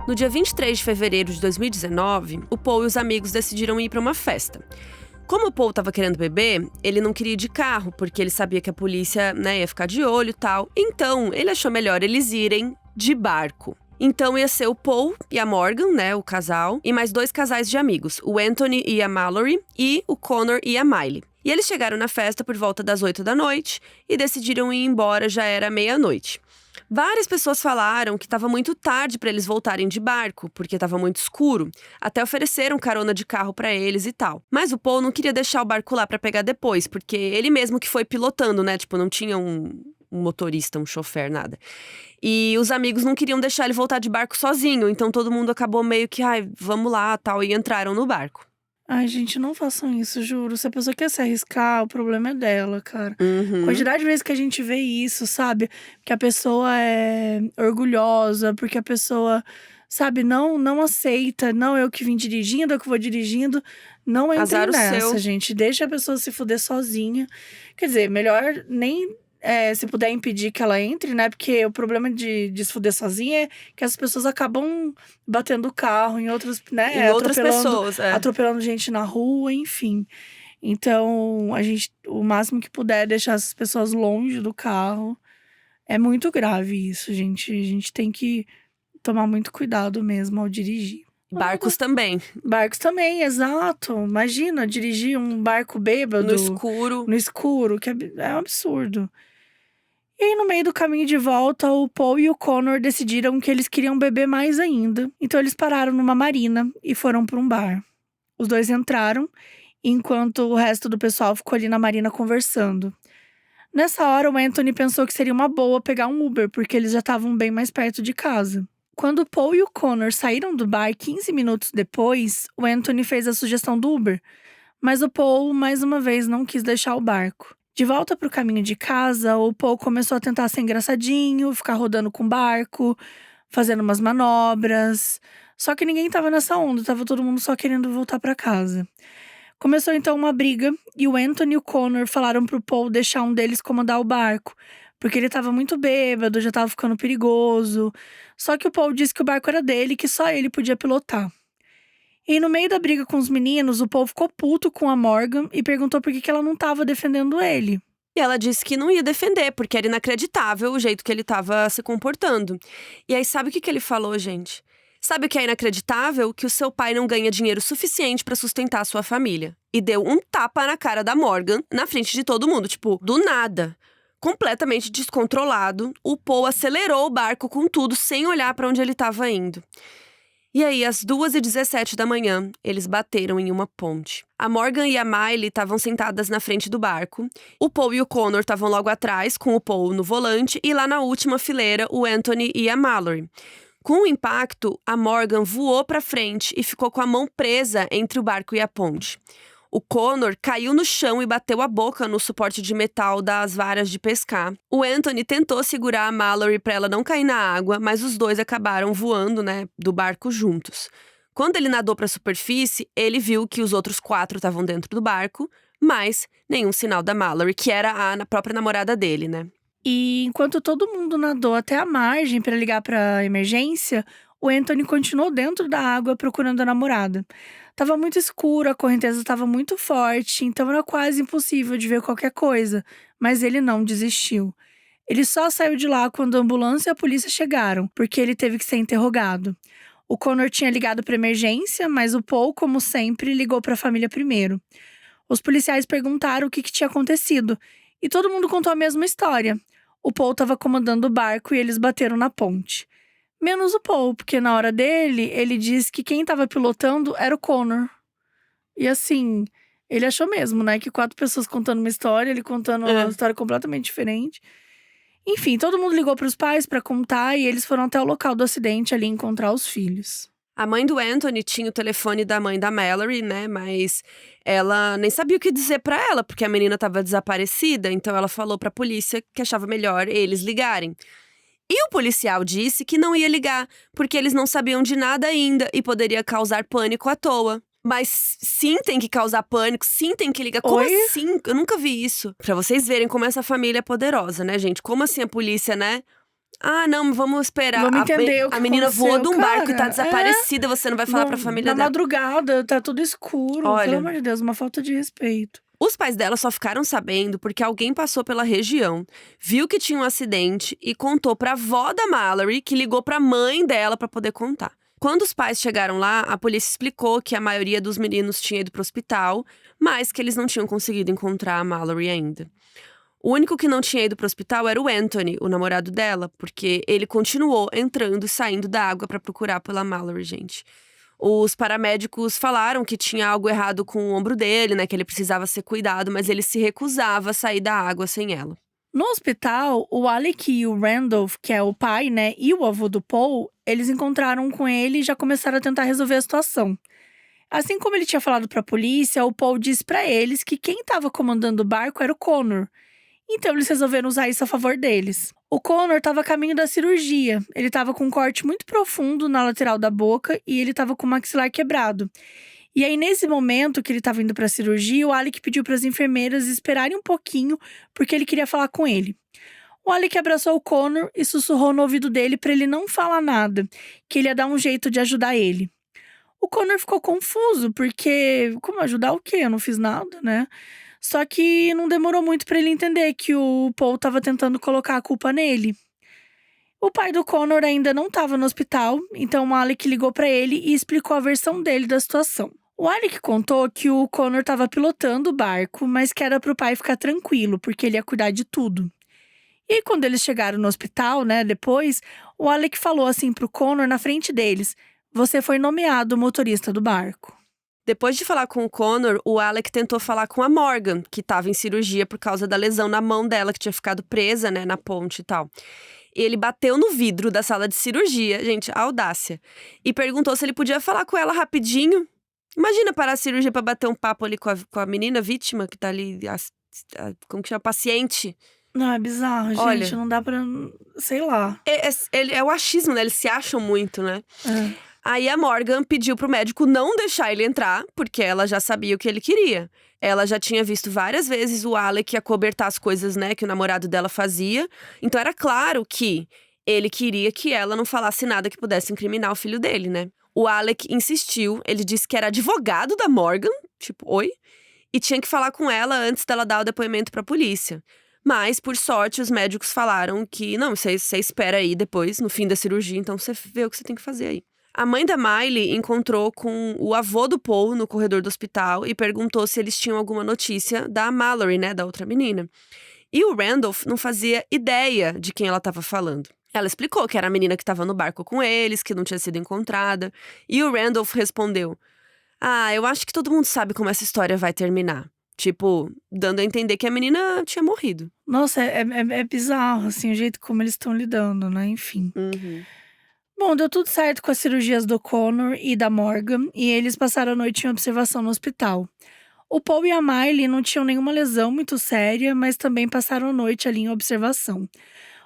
No dia 23 de fevereiro de 2019, o Paul e os amigos decidiram ir para uma festa. Como o Paul estava querendo beber, ele não queria ir de carro, porque ele sabia que a polícia, né, ia ficar de olho e tal. Então, ele achou melhor eles irem de barco. Então ia ser o Paul e a Morgan, né, o casal, e mais 2 casais de amigos, o Anthony e a Mallory, e o Connor e a Miley. E eles chegaram na festa por volta das 8 da noite e decidiram ir embora, já era meia-noite. Várias pessoas falaram que estava muito tarde para eles voltarem de barco, porque estava muito escuro. Até ofereceram carona de carro para eles e tal. Mas o Paul não queria deixar o barco lá para pegar depois, porque ele mesmo que foi pilotando, né? Tipo, não tinha um motorista, um chofer, nada. E os amigos não queriam deixar ele voltar de barco sozinho, então todo mundo acabou meio que, vamos lá, tal, e entraram no barco. Ai, gente, não façam isso, juro. Se a pessoa quer se arriscar, o problema é dela, cara. Uhum. Quantidade de vezes que a gente vê isso, sabe? Que a pessoa é orgulhosa, porque a pessoa, sabe, não aceita. Não, eu que vim dirigindo, eu que vou dirigindo. Não entrem Azar o nessa, seu. gente. Deixa a pessoa se fuder sozinha. Quer dizer, melhor nem… se puder impedir que ela entre, né? Porque o problema de se fuder sozinha é que as pessoas acabam batendo o carro em outras, né? Em outras pessoas, Atropelando gente na rua, enfim. Então, a gente, o máximo que puder, deixar essas pessoas longe do carro. É muito grave isso, gente. A gente tem que tomar muito cuidado mesmo ao dirigir. Barcos também. Barcos também, exato. Imagina dirigir um barco bêbado. No escuro. No escuro, que é um absurdo. E aí, no meio do caminho de volta, o Paul e o Connor decidiram que eles queriam beber mais ainda. Então, eles pararam numa marina e foram para um bar. Os dois entraram, enquanto o resto do pessoal ficou ali na marina conversando. Nessa hora, o Anthony pensou que seria uma boa pegar um Uber, porque eles já estavam bem mais perto de casa. Quando o Paul e o Connor saíram do bar 15 minutos depois, o Anthony fez a sugestão do Uber. Mas o Paul, mais uma vez, não quis deixar o barco. De volta pro caminho de casa, o Paul começou a tentar ser engraçadinho, ficar rodando com o barco, fazendo umas manobras. Só que ninguém tava nessa onda, tava todo mundo só querendo voltar pra casa. Começou então uma briga e o Anthony e o Connor falaram pro Paul deixar um deles comandar o barco, porque ele tava muito bêbado, já tava ficando perigoso. Só que o Paul disse que o barco era dele e que só ele podia pilotar. E no meio da briga com os meninos, o Paul ficou puto com a Morgan e perguntou por que ela não tava defendendo ele. E ela disse que não ia defender, porque era inacreditável o jeito que ele tava se comportando. E aí, sabe o que ele falou, gente? Sabe o que é inacreditável? Que o seu pai não ganha dinheiro suficiente pra sustentar a sua família. E deu um tapa na cara da Morgan, na frente de todo mundo, tipo, do nada. Completamente descontrolado, o Paul acelerou o barco com tudo, sem olhar pra onde ele tava indo. E aí, às 2h17 da manhã, eles bateram em uma ponte. A Morgan e a Miley estavam sentadas na frente do barco. O Paul e o Connor estavam logo atrás, com o Paul no volante. E lá na última fileira, o Anthony e a Mallory. Com o impacto, a Morgan voou para frente e ficou com a mão presa entre o barco e a ponte. O Connor caiu no chão e bateu a boca no suporte de metal das varas de pescar. O Anthony tentou segurar a Mallory para ela não cair na água, mas os dois acabaram voando, né, do barco juntos. Quando ele nadou para a superfície, ele viu que os outros 4 estavam dentro do barco, mas nenhum sinal da Mallory, que era a própria namorada dele, né? E enquanto todo mundo nadou até a margem para ligar para emergência, o Anthony continuou dentro da água procurando a namorada. Tava muito escuro, a correnteza estava muito forte, então era quase impossível de ver qualquer coisa, mas ele não desistiu. Ele só saiu de lá quando a ambulância e a polícia chegaram, porque ele teve que ser interrogado. O Connor tinha ligado para emergência, mas o Paul, como sempre, ligou para a família primeiro. Os policiais perguntaram o que tinha acontecido, e todo mundo contou a mesma história. O Paul estava comandando o barco e eles bateram na ponte. Menos o Paul, porque na hora dele, ele disse que quem estava pilotando era o Connor. E assim, ele achou mesmo, né? Que 4 pessoas contando uma história, ele contando uma história completamente diferente. Enfim, todo mundo ligou para os pais para contar e eles foram até o local do acidente ali encontrar os filhos. A mãe do Anthony tinha o telefone da mãe da Mallory, né? Mas ela nem sabia o que dizer pra ela, porque a menina estava desaparecida. Então ela falou pra polícia que achava melhor eles ligarem. E o policial disse que não ia ligar, porque eles não sabiam de nada ainda e poderia causar pânico à toa. Mas sim, tem que causar pânico, sim, tem que ligar. Como Oi? assim? Eu nunca vi isso. Pra vocês verem como essa família é poderosa, né, gente? Como assim a polícia, né? Ah, não, vamos esperar. Vamos entender o que A menina voou de um aconteceu, barco e tá cara. desaparecida, você não vai falar pra família Na dela. madrugada, tá tudo escuro. Olha. Pelo amor de Deus, uma falta de respeito. Os pais dela só ficaram sabendo porque alguém passou pela região, viu que tinha um acidente e contou pra avó da Mallory, que ligou pra mãe dela pra poder contar. Quando os pais chegaram lá, a polícia explicou que a maioria dos meninos tinha ido pro hospital, mas que eles não tinham conseguido encontrar a Mallory ainda. O único que não tinha ido pro hospital era o Anthony, o namorado dela, porque ele continuou entrando e saindo da água pra procurar pela Mallory, gente. Os paramédicos falaram que tinha algo errado com o ombro dele, né? Que ele precisava ser cuidado, mas ele se recusava a sair da água sem ela. No hospital, o Alec e o Randolph, que é o pai, né, e o avô do Paul, eles encontraram com ele e já começaram a tentar resolver a situação. Assim como ele tinha falado pra polícia, o Paul disse pra eles que quem estava comandando o barco era o Connor. Então eles resolveram usar isso a favor deles. O Connor estava a caminho da cirurgia. Ele estava com um corte muito profundo na lateral da boca e ele estava com o maxilar quebrado. E aí, nesse momento que ele estava indo para a cirurgia, o Alec pediu para as enfermeiras esperarem um pouquinho, porque ele queria falar com ele. O Alec abraçou o Connor e sussurrou no ouvido dele para ele não falar nada, que ele ia dar um jeito de ajudar ele. O Connor ficou confuso, porque como ajudar o quê? Eu não fiz nada, né? Só que não demorou muito para ele entender que o Paul estava tentando colocar a culpa nele. O pai do Connor ainda não estava no hospital, então o Alec ligou para ele e explicou a versão dele da situação. O Alec contou que o Connor estava pilotando o barco, mas que era para o pai ficar tranquilo, porque ele ia cuidar de tudo. E aí, quando eles chegaram no hospital, né, depois, o Alec falou assim pro Connor na frente deles: "Você foi nomeado motorista do barco." Depois de falar com o Connor, o Alec tentou falar com a Morgan, que estava em cirurgia por causa da lesão na mão dela, que tinha ficado presa, né, na ponte e tal. Ele bateu no vidro da sala de cirurgia, gente, a audácia, e perguntou se ele podia falar com ela rapidinho. Imagina parar a cirurgia pra bater um papo ali com a menina vítima, que tá ali, como que chama? Paciente. Não, é bizarro, gente, Olha, não dá pra… sei lá. É o achismo, né? Eles se acham muito, né? É. Aí a Morgan pediu pro médico não deixar ele entrar, porque ela já sabia o que ele queria. Ela já tinha visto várias vezes o Alec acobertar as coisas, né, que o namorado dela fazia. Então era claro que ele queria que ela não falasse nada que pudesse incriminar o filho dele, né? O Alec insistiu, ele disse que era advogado da Morgan, tipo, oi? E tinha que falar com ela antes dela dar o depoimento pra polícia. Mas, por sorte, os médicos falaram que, não, você espera aí depois, no fim da cirurgia, então você vê o que você tem que fazer aí. A mãe da Miley encontrou com o avô do Paul no corredor do hospital e perguntou se eles tinham alguma notícia da Mallory, né, da outra menina. E o Randolph não fazia ideia de quem ela estava falando. Ela explicou que era a menina que estava no barco com eles, que não tinha sido encontrada. E o Randolph respondeu: "Ah, eu acho que todo mundo sabe como essa história vai terminar." Tipo, dando a entender que a menina tinha morrido. Nossa, é bizarro, assim, o jeito como eles estão lidando, né? Enfim. Uhum. Bom, deu tudo certo com as cirurgias do Connor e da Morgan, e eles passaram a noite em observação no hospital. O Paul e a Miley não tinham nenhuma lesão muito séria, mas também passaram a noite ali em observação.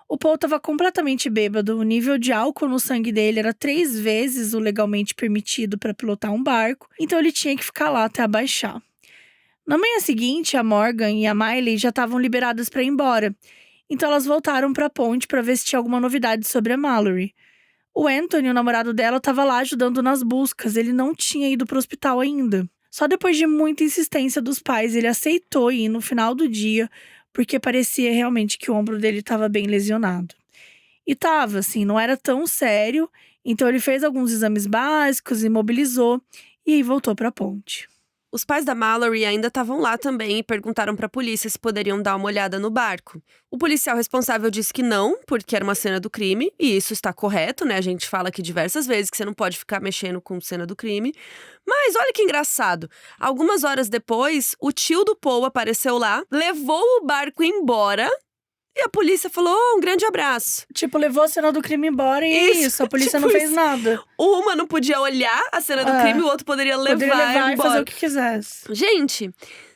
O Paul estava completamente bêbado, o nível de álcool no sangue dele era 3 vezes o legalmente permitido para pilotar um barco, então ele tinha que ficar lá até abaixar. Na manhã seguinte, a Morgan e a Miley já estavam liberadas para ir embora, então elas voltaram para a ponte para ver se tinha alguma novidade sobre a Mallory. O Anthony, o namorado dela, estava lá ajudando nas buscas, ele não tinha ido para o hospital ainda. Só depois de muita insistência dos pais, ele aceitou ir no final do dia, porque parecia realmente que o ombro dele estava bem lesionado. E tava, assim, não era tão sério, então ele fez alguns exames básicos, imobilizou e aí voltou para a ponte. Os pais da Mallory ainda estavam lá também e perguntaram para a polícia se poderiam dar uma olhada no barco. O policial responsável disse que não, porque era uma cena do crime, e isso está correto, né? A gente fala aqui diversas vezes que você não pode ficar mexendo com cena do crime. Mas olha que engraçado. Algumas horas depois, o tio do Paul apareceu lá, levou o barco embora e a polícia falou: um grande abraço. Tipo, levou a cena do crime embora e é isso. A polícia não fez nada. Uma não podia olhar a cena do crime, o outro poderia levar e fazer o que quisesse. Gente,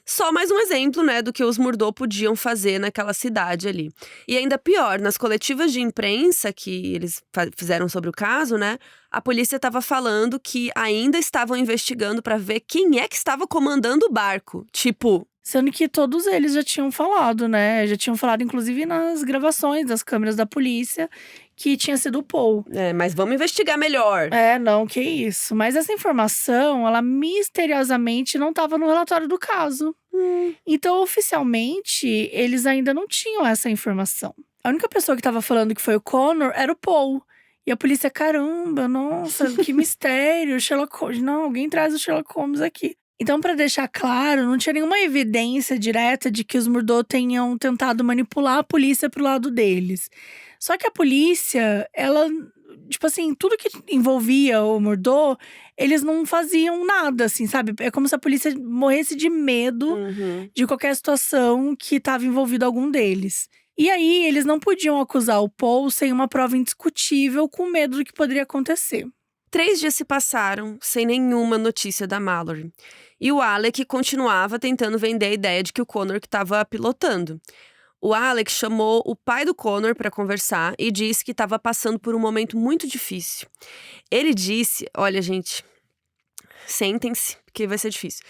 só mais um exemplo, né, do que os Murdaugh podiam fazer naquela cidade ali. E ainda pior, nas coletivas de imprensa que eles fizeram sobre o caso, né, a polícia estava falando que ainda estavam investigando para ver quem é que estava comandando o barco. Tipo, sendo que todos eles já tinham falado, né? Já tinham falado, inclusive, nas gravações das câmeras da polícia, que tinha sido o Paul. Mas vamos investigar melhor. Não, que isso. Mas essa informação, ela misteriosamente não estava no relatório do caso. Então, oficialmente, eles ainda não tinham essa informação. A única pessoa que estava falando que foi o Connor era o Paul. E a polícia, caramba, nossa, que mistério, Sherlock Holmes. Não, alguém traz o Sherlock Holmes aqui. Então, para deixar claro, não tinha nenhuma evidência direta de que os Murdaugh tenham tentado manipular a polícia pro lado deles. Só que a polícia, ela, tipo assim, tudo que envolvia o Murdaugh, eles não faziam nada, assim, sabe? É como se a polícia morresse de medo de qualquer situação que estava envolvido algum deles. E aí, eles não podiam acusar o Paul sem uma prova indiscutível, com medo do que poderia acontecer. 3 dias se passaram sem nenhuma notícia da Mallory. E o Alec continuava tentando vender a ideia de que o Connor que estava pilotando. O Alec chamou o pai do Connor para conversar e disse que estava passando por um momento muito difícil. Ele disse, olha gente, sentem-se, porque vai ser difícil.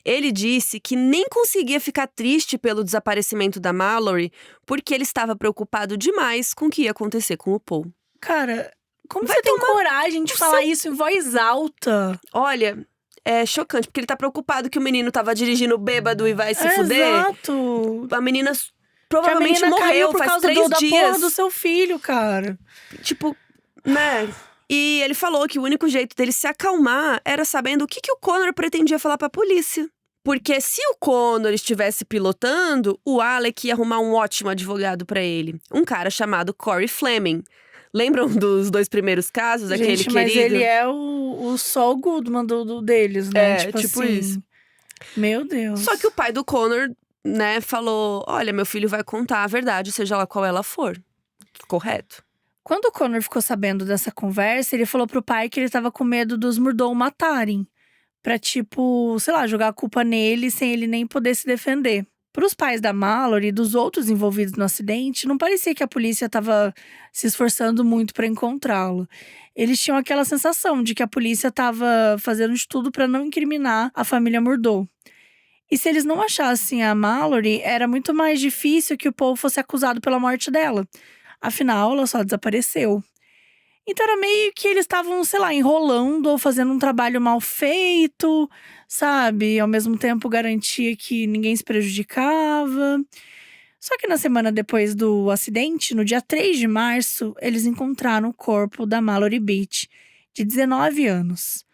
Ele disse que nem conseguia ficar triste pelo desaparecimento da Mallory porque ele estava preocupado demais com o que ia acontecer com o Paul. Cara, como você tem coragem de falar isso em voz alta? Olha, é chocante, porque ele tá preocupado que o menino tava dirigindo bêbado e vai se fuder. Exato. A menina provavelmente morreu faz 3 dias. Da porra do seu filho, cara. Tipo, né? E ele falou que o único jeito dele se acalmar era sabendo o que o Connor pretendia falar pra polícia. Porque se o Connor estivesse pilotando, o Alec ia arrumar um ótimo advogado pra ele. Um cara chamado Corey Fleming. Lembram dos 2 primeiros casos? Gente, aquele querido? Mas ele é o Saul Goodman deles, né? Tipo assim, isso. Meu Deus. Só que o pai do Connor, né, falou: olha, meu filho vai contar a verdade, seja lá qual ela for. Correto. Quando o Connor ficou sabendo dessa conversa, ele falou pro pai que ele tava com medo dos Murdaugh matarem. Pra, tipo, sei lá, jogar a culpa nele sem ele nem poder se defender. Para os pais da Mallory e dos outros envolvidos no acidente, não parecia que a polícia estava se esforçando muito para encontrá-lo. Eles tinham aquela sensação de que a polícia estava fazendo de tudo para não incriminar a família Murdaugh. E se eles não achassem a Mallory, era muito mais difícil que o Paul fosse acusado pela morte dela. Afinal, ela só desapareceu. Então era meio que eles estavam, sei lá, enrolando ou fazendo um trabalho mal feito, sabe? Ao mesmo tempo garantia que ninguém se prejudicava. Só que na semana depois do acidente, no dia 3 de março, eles encontraram o corpo da Mallory Beach, de 19 anos.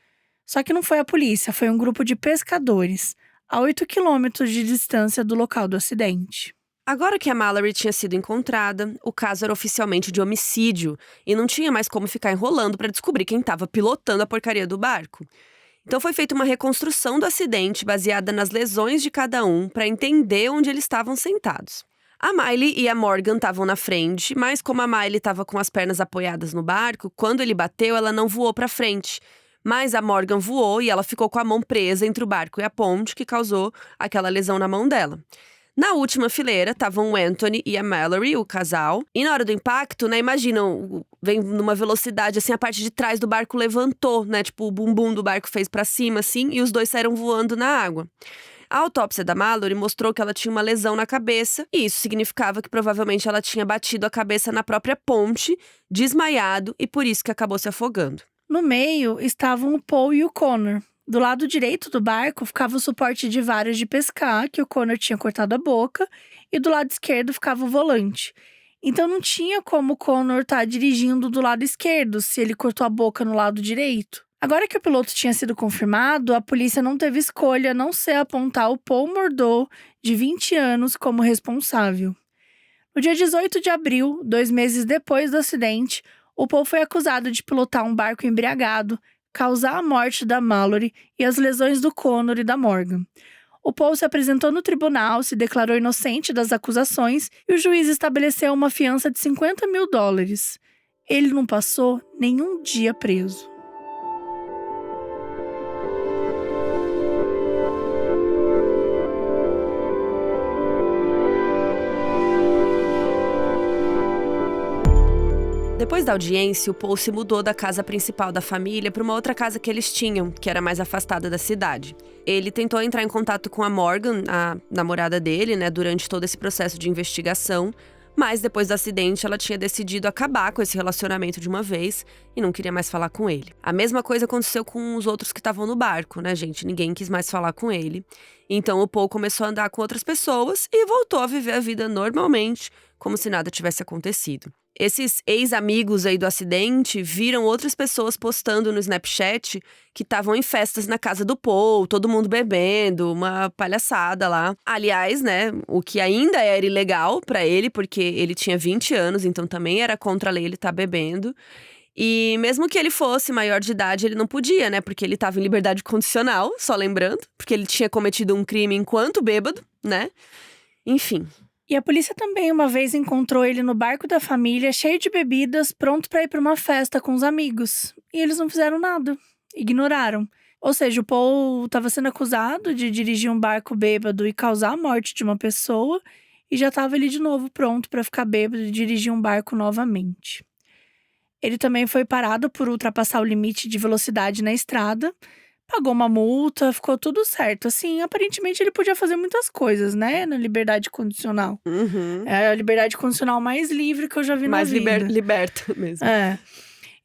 Só que não foi a polícia, foi um grupo de pescadores, a 8 quilômetros de distância do local do acidente. Agora que a Mallory tinha sido encontrada, o caso era oficialmente de homicídio e não tinha mais como ficar enrolando para descobrir quem estava pilotando a porcaria do barco. Então foi feita uma reconstrução do acidente baseada nas lesões de cada um para entender onde eles estavam sentados. A Miley e a Morgan estavam na frente, mas como a Miley estava com as pernas apoiadas no barco, quando ele bateu, ela não voou para frente. Mas a Morgan voou e ela ficou com a mão presa entre o barco e a ponte, que causou aquela lesão na mão dela. Na última fileira, estavam o Anthony e a Mallory, o casal. E na hora do impacto, né, imaginam, vem numa velocidade, assim, a parte de trás do barco levantou, né? Tipo, o bumbum do barco fez pra cima, assim, e os dois saíram voando na água. A autópsia da Mallory mostrou que ela tinha uma lesão na cabeça, e isso significava que provavelmente ela tinha batido a cabeça na própria ponte, desmaiado, e por isso que acabou se afogando. No meio estavam o Paul e o Connor. Do lado direito do barco ficava o suporte de varas de pescar, que o Connor tinha cortado a boca, e do lado esquerdo ficava o volante. Então não tinha como o Connor estar dirigindo do lado esquerdo, se ele cortou a boca no lado direito. Agora que o piloto tinha sido confirmado, a polícia não teve escolha a não ser apontar o Paul Murdaugh, de 20 anos, como responsável. No dia 18 de abril, 2 meses depois do acidente, o Paul foi acusado de pilotar um barco embriagado, causar a morte da Mallory e as lesões do Connor e da Morgan. O Paul se apresentou no tribunal, se declarou inocente das acusações e o juiz estabeleceu uma fiança de $50 mil. Ele não passou nenhum dia preso. Depois da audiência, o Paul se mudou da casa principal da família para uma outra casa que eles tinham, que era mais afastada da cidade. Ele tentou entrar em contato com a Morgan, a namorada dele, né, durante todo esse processo de investigação, mas depois do acidente ela tinha decidido acabar com esse relacionamento de uma vez e não queria mais falar com ele. A mesma coisa aconteceu com os outros que estavam no barco, né, gente? Ninguém quis mais falar com ele. Então o Paul começou a andar com outras pessoas e voltou a viver a vida normalmente, como se nada tivesse acontecido. Esses ex-amigos aí do acidente viram outras pessoas postando no Snapchat que estavam em festas na casa do Paul, todo mundo bebendo, uma palhaçada lá. Aliás, né, o que ainda era ilegal pra ele, porque ele tinha 20 anos, então também era contra a lei ele estar bebendo. E mesmo que ele fosse maior de idade, ele não podia, né, porque ele estava em liberdade condicional, só lembrando, porque ele tinha cometido um crime enquanto bêbado, né? Enfim. E a polícia também uma vez encontrou ele no barco da família, cheio de bebidas, pronto para ir para uma festa com os amigos. E eles não fizeram nada, ignoraram. Ou seja, o Paul estava sendo acusado de dirigir um barco bêbado e causar a morte de uma pessoa, e já estava ali de novo pronto para ficar bêbado e dirigir um barco novamente. Ele também foi parado por ultrapassar o limite de velocidade na estrada, pagou uma multa, ficou tudo certo. Assim, aparentemente ele podia fazer muitas coisas, né? Na liberdade condicional. Uhum. É a liberdade condicional mais livre que eu já vi na vida. Mais liberta mesmo. É.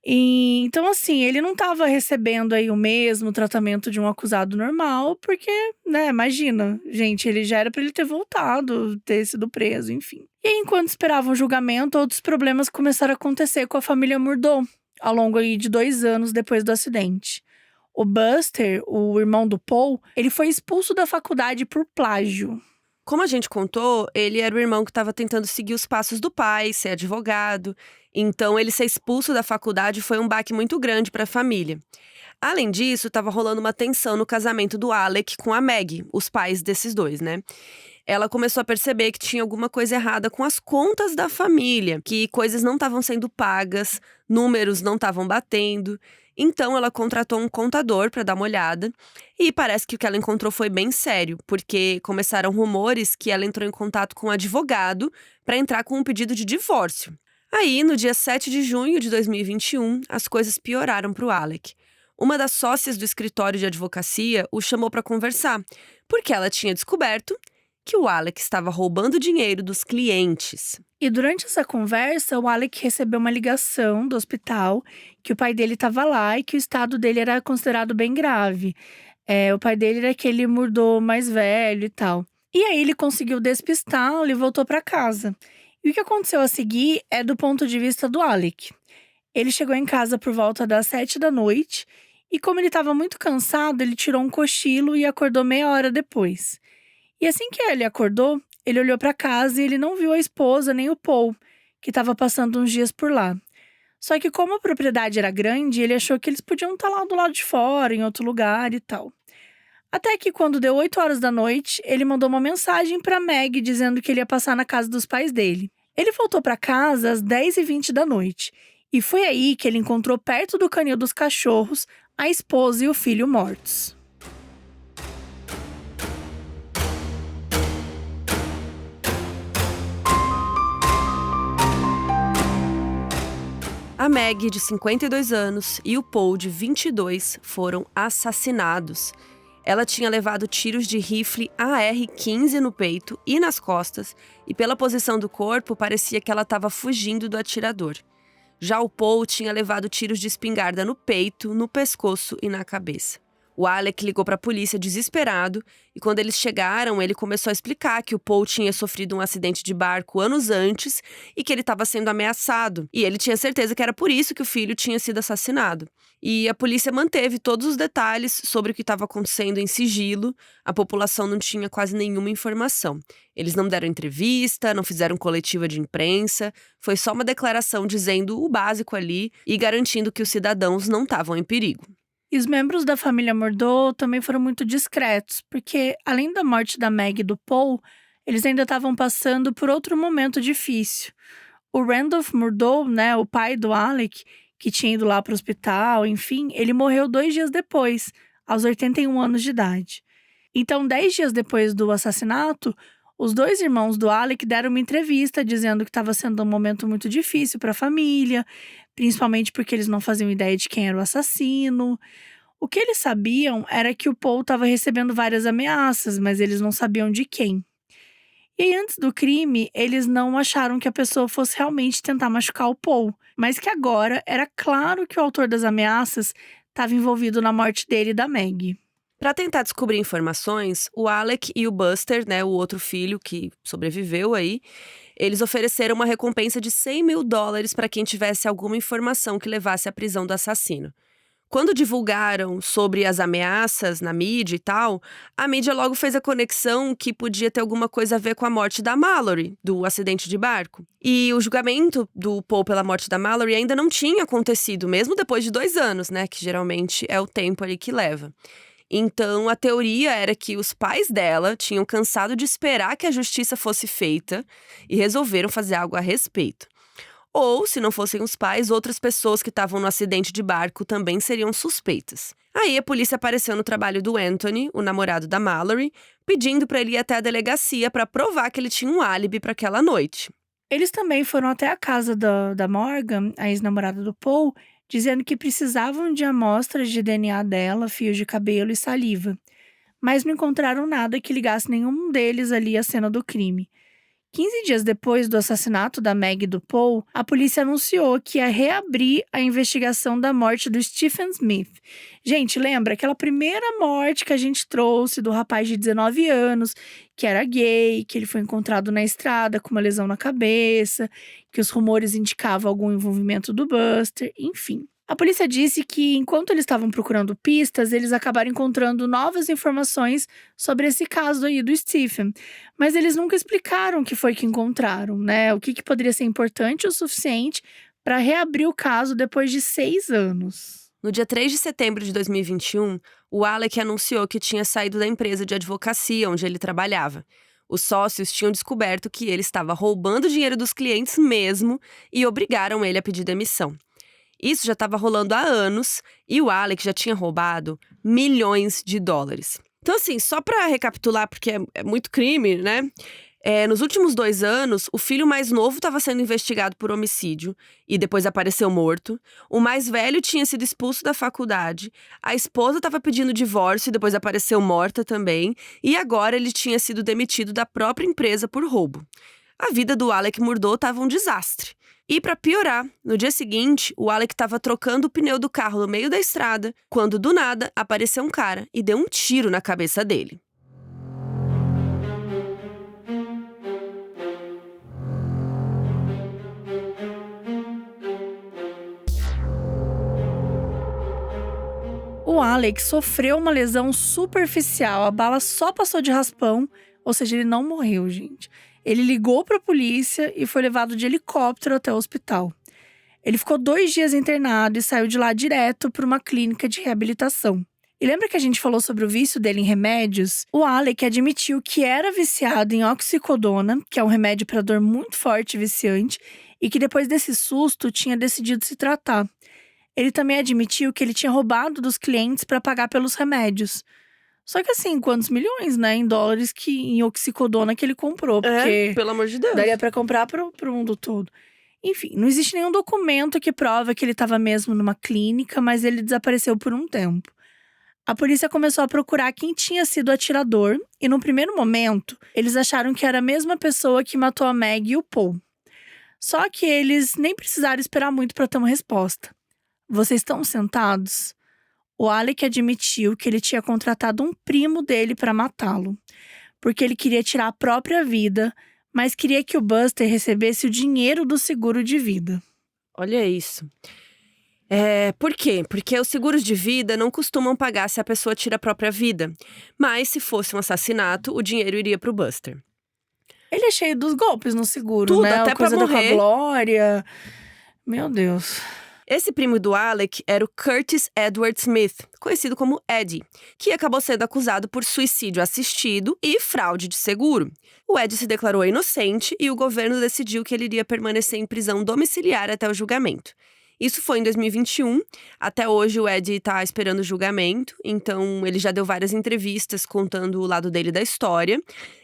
E, então, assim, ele não estava recebendo aí o mesmo tratamento de um acusado normal, porque, né, imagina, gente, ele já era para ele ter voltado, ter sido preso, enfim. E aí, enquanto esperavam o julgamento, outros problemas começaram a acontecer com a família Murdaugh, ao longo aí de 2 anos depois do acidente. O Buster, o irmão do Paul, ele foi expulso da faculdade por plágio. Como a gente contou, ele era o irmão que estava tentando seguir os passos do pai, ser advogado. Então, ele ser expulso da faculdade foi um baque muito grande para a família. Além disso, estava rolando uma tensão no casamento do Alec com a Maggie, os pais desses dois, né? Ela começou a perceber que tinha alguma coisa errada com as contas da família, que coisas não estavam sendo pagas, números não estavam batendo. Então, ela contratou um contador para dar uma olhada. E parece que o que ela encontrou foi bem sério, porque começaram rumores que ela entrou em contato com um advogado para entrar com um pedido de divórcio. Aí, no dia 7 de junho de 2021, as coisas pioraram para o Alec. Uma das sócias do escritório de advocacia o chamou para conversar, porque ela tinha descoberto que o Alec estava roubando dinheiro dos clientes. E durante essa conversa, o Alec recebeu uma ligação do hospital que o pai dele estava lá e que o estado dele era considerado bem grave. O pai dele era aquele Murdaugh mais velho e tal. E aí ele conseguiu despistá-lo e voltou para casa. E o que aconteceu a seguir é do ponto de vista do Alec. Ele chegou em casa por volta das 7 da noite e, como ele estava muito cansado, ele tirou um cochilo e acordou meia hora depois. E assim que ele acordou, ele olhou para casa e ele não viu a esposa nem o Paul, que estava passando uns dias por lá. Só que como a propriedade era grande, ele achou que eles podiam estar lá do lado de fora, em outro lugar e tal. Até que quando deu 8 horas da noite, ele mandou uma mensagem para Meg dizendo que ele ia passar na casa dos pais dele. Ele voltou para casa às 10h20 da noite. E foi aí que ele encontrou perto do canil dos cachorros a esposa e o filho mortos. A Maggie, de 52 anos, e o Paul, de 22, foram assassinados. Ela tinha levado tiros de rifle AR-15 no peito e nas costas, e pela posição do corpo, parecia que ela estava fugindo do atirador. Já o Paul tinha levado tiros de espingarda no peito, no pescoço e na cabeça. O Alec ligou para a polícia desesperado e quando eles chegaram, ele começou a explicar que o Paul tinha sofrido um acidente de barco anos antes e que ele estava sendo ameaçado. E ele tinha certeza que era por isso que o filho tinha sido assassinado. E a polícia manteve todos os detalhes sobre o que estava acontecendo em sigilo. A população não tinha quase nenhuma informação. Eles não deram entrevista, não fizeram coletiva de imprensa. Foi só uma declaração dizendo o básico ali e garantindo que os cidadãos não estavam em perigo. E os membros da família Murdaugh também foram muito discretos, porque além da morte da Maggie e do Paul, eles ainda estavam passando por outro momento difícil. O Randolph Murdaugh, né, o pai do Alec, que tinha ido lá para o hospital, enfim, ele morreu 2 dias depois, aos 81 anos de idade. Então, 10 dias depois do assassinato, os 2 irmãos do Alec deram uma entrevista dizendo que estava sendo um momento muito difícil para a família, principalmente porque eles não faziam ideia de quem era o assassino. O que eles sabiam era que o Paul estava recebendo várias ameaças, mas eles não sabiam de quem. E aí, antes do crime, eles não acharam que a pessoa fosse realmente tentar machucar o Paul, mas que agora era claro que o autor das ameaças estava envolvido na morte dele e da Maggie. Para tentar descobrir informações, o Alec e o Buster, né, o outro filho que sobreviveu aí, eles ofereceram uma recompensa de $100 mil para quem tivesse alguma informação que levasse à prisão do assassino. Quando divulgaram sobre as ameaças na mídia e tal, a mídia logo fez a conexão que podia ter alguma coisa a ver com a morte da Mallory, do acidente de barco. E o julgamento do Paul pela morte da Mallory ainda não tinha acontecido, mesmo depois de 2 anos, né, que geralmente é o tempo ali que leva. Então, a teoria era que os pais dela tinham cansado de esperar que a justiça fosse feita e resolveram fazer algo a respeito. Ou, se não fossem os pais, outras pessoas que estavam no acidente de barco também seriam suspeitas. Aí, a polícia apareceu no trabalho do Anthony, o namorado da Mallory, pedindo para ele ir até a delegacia para provar que ele tinha um álibi para aquela noite. Eles também foram até a casa da Morgan, a ex-namorada do Paul, dizendo que precisavam de amostras de DNA dela, fios de cabelo e saliva. Mas não encontraram nada que ligasse nenhum deles ali à cena do crime. 15 dias depois do assassinato da Maggie e do Paul, a polícia anunciou que ia reabrir a investigação da morte do Stephen Smith. Gente, lembra aquela primeira morte que a gente trouxe do rapaz de 19 anos, que era gay, que ele foi encontrado na estrada com uma lesão na cabeça, que os rumores indicavam algum envolvimento do Buster, enfim. A polícia disse que, enquanto eles estavam procurando pistas, eles acabaram encontrando novas informações sobre esse caso aí do Stephen. Mas eles nunca explicaram o que foi que encontraram, né? O que poderia ser importante o suficiente para reabrir o caso depois de 6 anos. No dia 3 de setembro de 2021, o Alec anunciou que tinha saído da empresa de advocacia onde ele trabalhava. Os sócios tinham descoberto que ele estava roubando dinheiro dos clientes mesmo e obrigaram ele a pedir demissão. Isso já estava rolando há anos e o Alec já tinha roubado milhões de dólares. Então, assim, só para recapitular, porque é muito crime, né? Nos últimos 2 anos, o filho mais novo estava sendo investigado por homicídio e depois apareceu morto. O mais velho tinha sido expulso da faculdade. A esposa estava pedindo divórcio e depois apareceu morta também. E agora ele tinha sido demitido da própria empresa por roubo. A vida do Alec Murdaugh estava um desastre. E para piorar, no dia seguinte, o Alec estava trocando o pneu do carro no meio da estrada, quando do nada apareceu um cara e deu um tiro na cabeça dele. O Alec sofreu uma lesão superficial, a bala só passou de raspão, ou seja, ele não morreu, gente. Ele ligou para a polícia e foi levado de helicóptero até o hospital. Ele ficou 2 dias internado e saiu de lá direto para uma clínica de reabilitação. E lembra que a gente falou sobre o vício dele em remédios? O Alec admitiu que era viciado em oxicodona, que é um remédio para dor muito forte e viciante, e que depois desse susto tinha decidido se tratar. Ele também admitiu que ele tinha roubado dos clientes para pagar pelos remédios. Só que assim, quantos milhões, né, em dólares em oxicodona que ele comprou, porque pelo amor de Deus. daria para comprar pro mundo todo. Enfim, não existe nenhum documento que prova que ele estava mesmo numa clínica, mas ele desapareceu por um tempo. A polícia começou a procurar quem tinha sido o atirador e, no primeiro momento, eles acharam que era a mesma pessoa que matou a Meg e o Paul. Só que eles nem precisaram esperar muito para ter uma resposta. Vocês estão sentados? O Alec admitiu que ele tinha contratado um primo dele para matá-lo, porque ele queria tirar a própria vida, mas queria que o Buster recebesse o dinheiro do seguro de vida. Olha isso. Por quê? Porque os seguros de vida não costumam pagar se a pessoa tira a própria vida. Mas se fosse um assassinato, o dinheiro iria pro Buster. Ele é cheio dos golpes no seguro, Tudo, né? até A coisa pra da morrer. com a Glória. Meu Deus. Esse primo do Alec era o Curtis Edward Smith, conhecido como Eddie, que acabou sendo acusado por suicídio assistido e fraude de seguro. O Eddie se declarou inocente e o governo decidiu que ele iria permanecer em prisão domiciliar até o julgamento. Isso foi em 2021. Até hoje o Eddie tá esperando o julgamento, então ele já deu várias entrevistas contando o lado dele da história.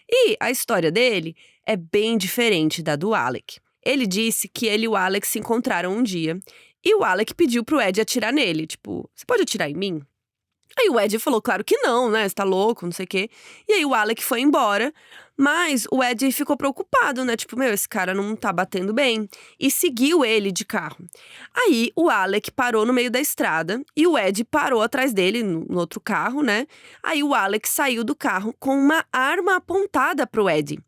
E a história dele é bem diferente da do Alec. Ele disse que ele e o Alec se encontraram um dia e o Alec pediu pro Eddie atirar nele, tipo, você pode atirar em mim? Aí o Eddie falou, claro que não, né, você tá louco, não sei o quê. E aí o Alec foi embora, mas o Eddie ficou preocupado, né, tipo, esse cara não tá batendo bem. E seguiu ele de carro. Aí o Alec parou no meio da estrada e o Eddie parou atrás dele, no outro carro, né. Aí o Alec saiu do carro com uma arma apontada pro Eddie.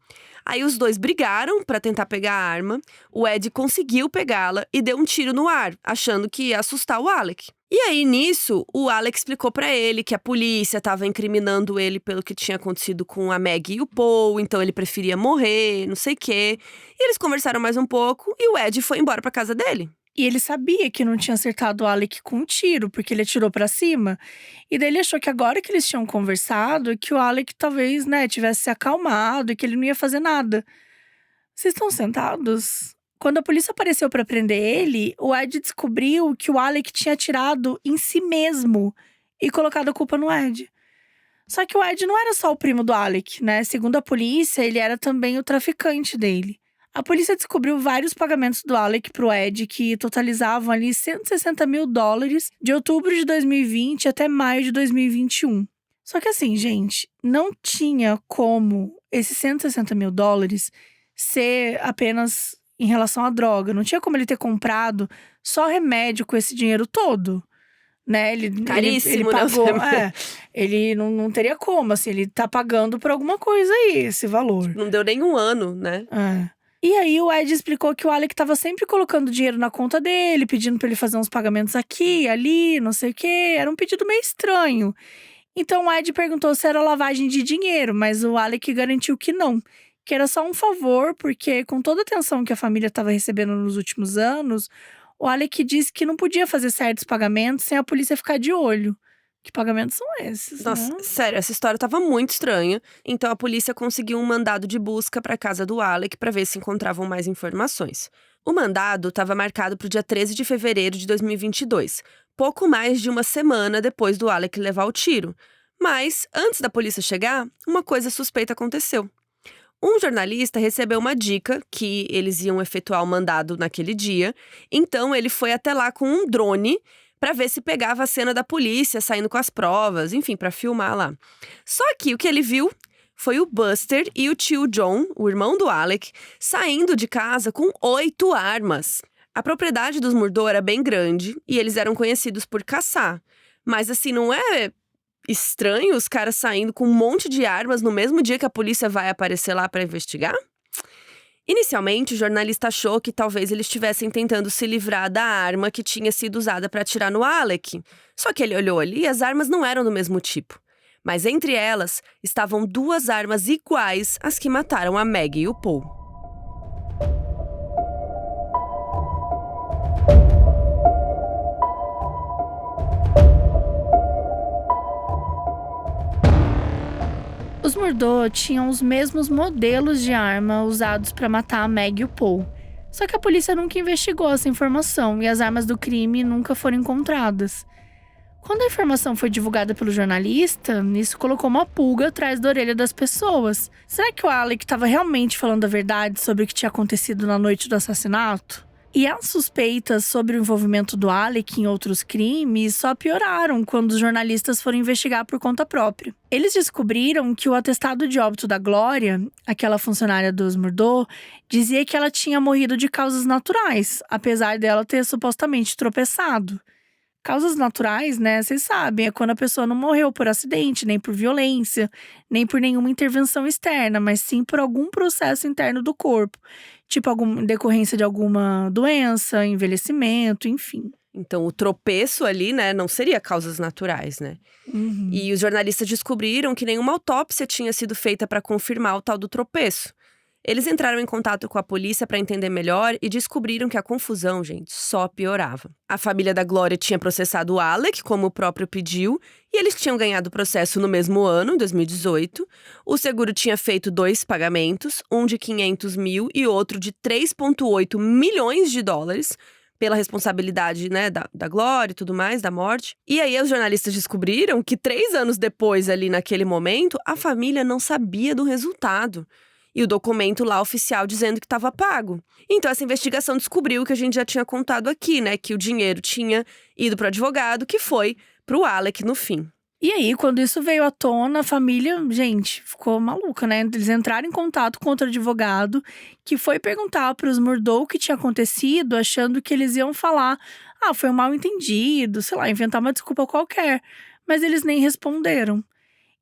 Aí os dois brigaram pra tentar pegar a arma, o Eddie conseguiu pegá-la e deu um tiro no ar, achando que ia assustar o Alec. E aí, nisso, o Alec explicou pra ele que a polícia tava incriminando ele pelo que tinha acontecido com a Meg e o Paul, então ele preferia morrer, não sei o quê. E eles conversaram mais um pouco e o Eddie foi embora pra casa dele. E ele sabia que não tinha acertado o Alec com um tiro, porque ele atirou pra cima. E daí ele achou que agora que eles tinham conversado, que o Alec talvez, né, tivesse se acalmado e que ele não ia fazer nada. Vocês estão sentados? Quando a polícia apareceu pra prender ele, o Ed descobriu que o Alec tinha atirado em si mesmo e colocado a culpa no Ed. Só que o Ed não era só o primo do Alec, né? Segundo a polícia, ele era também o traficante dele. A polícia descobriu vários pagamentos do Alec pro Ed que totalizavam ali $160 mil de outubro de 2020 até maio de 2021. Só que assim, gente, não tinha como esses $160 mil ser apenas em relação à droga. Não tinha como ele ter comprado só remédio com esse dinheiro todo, né? Caríssimo, ele pagou, né? ele não teria como, assim, ele tá pagando por alguma coisa aí, esse valor. Não deu nem um ano, né? E aí o Ed explicou que o Alec tava sempre colocando dinheiro na conta dele, pedindo pra ele fazer uns pagamentos aqui, ali, não sei o quê. Era um pedido meio estranho. Então o Ed perguntou se era lavagem de dinheiro, mas o Alec garantiu que não. Que era só um favor, porque com toda a atenção que a família estava recebendo nos últimos anos, o Alec disse que não podia fazer certos pagamentos sem a polícia ficar de olho. Que pagamentos são esses, Nossa, né? sério, essa história tava muito estranha. Então a polícia conseguiu um mandado de busca pra casa do Alec pra ver se encontravam mais informações. O mandado estava marcado pro dia 13 de fevereiro de 2022, pouco mais de uma semana depois do Alec levar o tiro. Mas, antes da polícia chegar, uma coisa suspeita aconteceu. Um jornalista recebeu uma dica que eles iam efetuar o mandado naquele dia, então ele foi até lá com um drone pra ver se pegava a cena da polícia saindo com as provas, enfim, pra filmar lá. Só que o que ele viu foi o Buster e o tio John, o irmão do Alec, saindo de casa com 8 armas. A propriedade dos Murdaugh era bem grande e eles eram conhecidos por caçar. Mas assim, não é estranho os caras saindo com um monte de armas no mesmo dia que a polícia vai aparecer lá pra investigar? Inicialmente, o jornalista achou que talvez eles estivessem tentando se livrar da arma que tinha sido usada para atirar no Alec. Só que ele olhou ali e as armas não eram do mesmo tipo. Mas entre elas, estavam 2 armas iguais às que mataram a Meg e o Paul. Os Murdaugh tinham os mesmos modelos de arma usados para matar a Meg e o Paul. Só que a polícia nunca investigou essa informação e as armas do crime nunca foram encontradas. Quando a informação foi divulgada pelo jornalista, isso colocou uma pulga atrás da orelha das pessoas. Será que o Alec estava realmente falando a verdade sobre o que tinha acontecido na noite do assassinato? E as suspeitas sobre o envolvimento do Alec em outros crimes só pioraram quando os jornalistas foram investigar por conta própria. Eles descobriram que o atestado de óbito da Glória, aquela funcionária dos Murdaugh, dizia que ela tinha morrido de causas naturais, apesar dela ter supostamente tropeçado. Causas naturais, né, vocês sabem, é quando a pessoa não morreu por acidente, nem por violência, nem por nenhuma intervenção externa, mas sim por algum processo interno do corpo. Tipo, decorrência de alguma doença, envelhecimento, enfim. Então, o tropeço ali, né, não seria causas naturais, né? Uhum. E os jornalistas descobriram que nenhuma autópsia tinha sido feita para confirmar o tal do tropeço. Eles entraram em contato com a polícia para entender melhor e descobriram que a confusão, gente, só piorava. A família da Glória tinha processado o Alec, como o próprio pediu, e eles tinham ganhado o processo no mesmo ano, em 2018. O seguro tinha feito 2 pagamentos, um de 500 mil e outro de 3,8 milhões de dólares, pela responsabilidade, né, da Glória e tudo mais, da morte. E aí os jornalistas descobriram que 3 anos depois, ali naquele momento, a família não sabia do resultado. E o documento lá oficial dizendo que estava pago. Então essa investigação descobriu o que a gente já tinha contado aqui, né? Que o dinheiro tinha ido para o advogado, que foi para o Alec no fim. E aí, quando isso veio à tona, a família, gente, ficou maluca, né? Eles entraram em contato com outro advogado, que foi perguntar para os Murdaugh o que tinha acontecido, achando que eles iam falar: ah, foi um mal-entendido, sei lá, inventar uma desculpa qualquer. Mas eles nem responderam.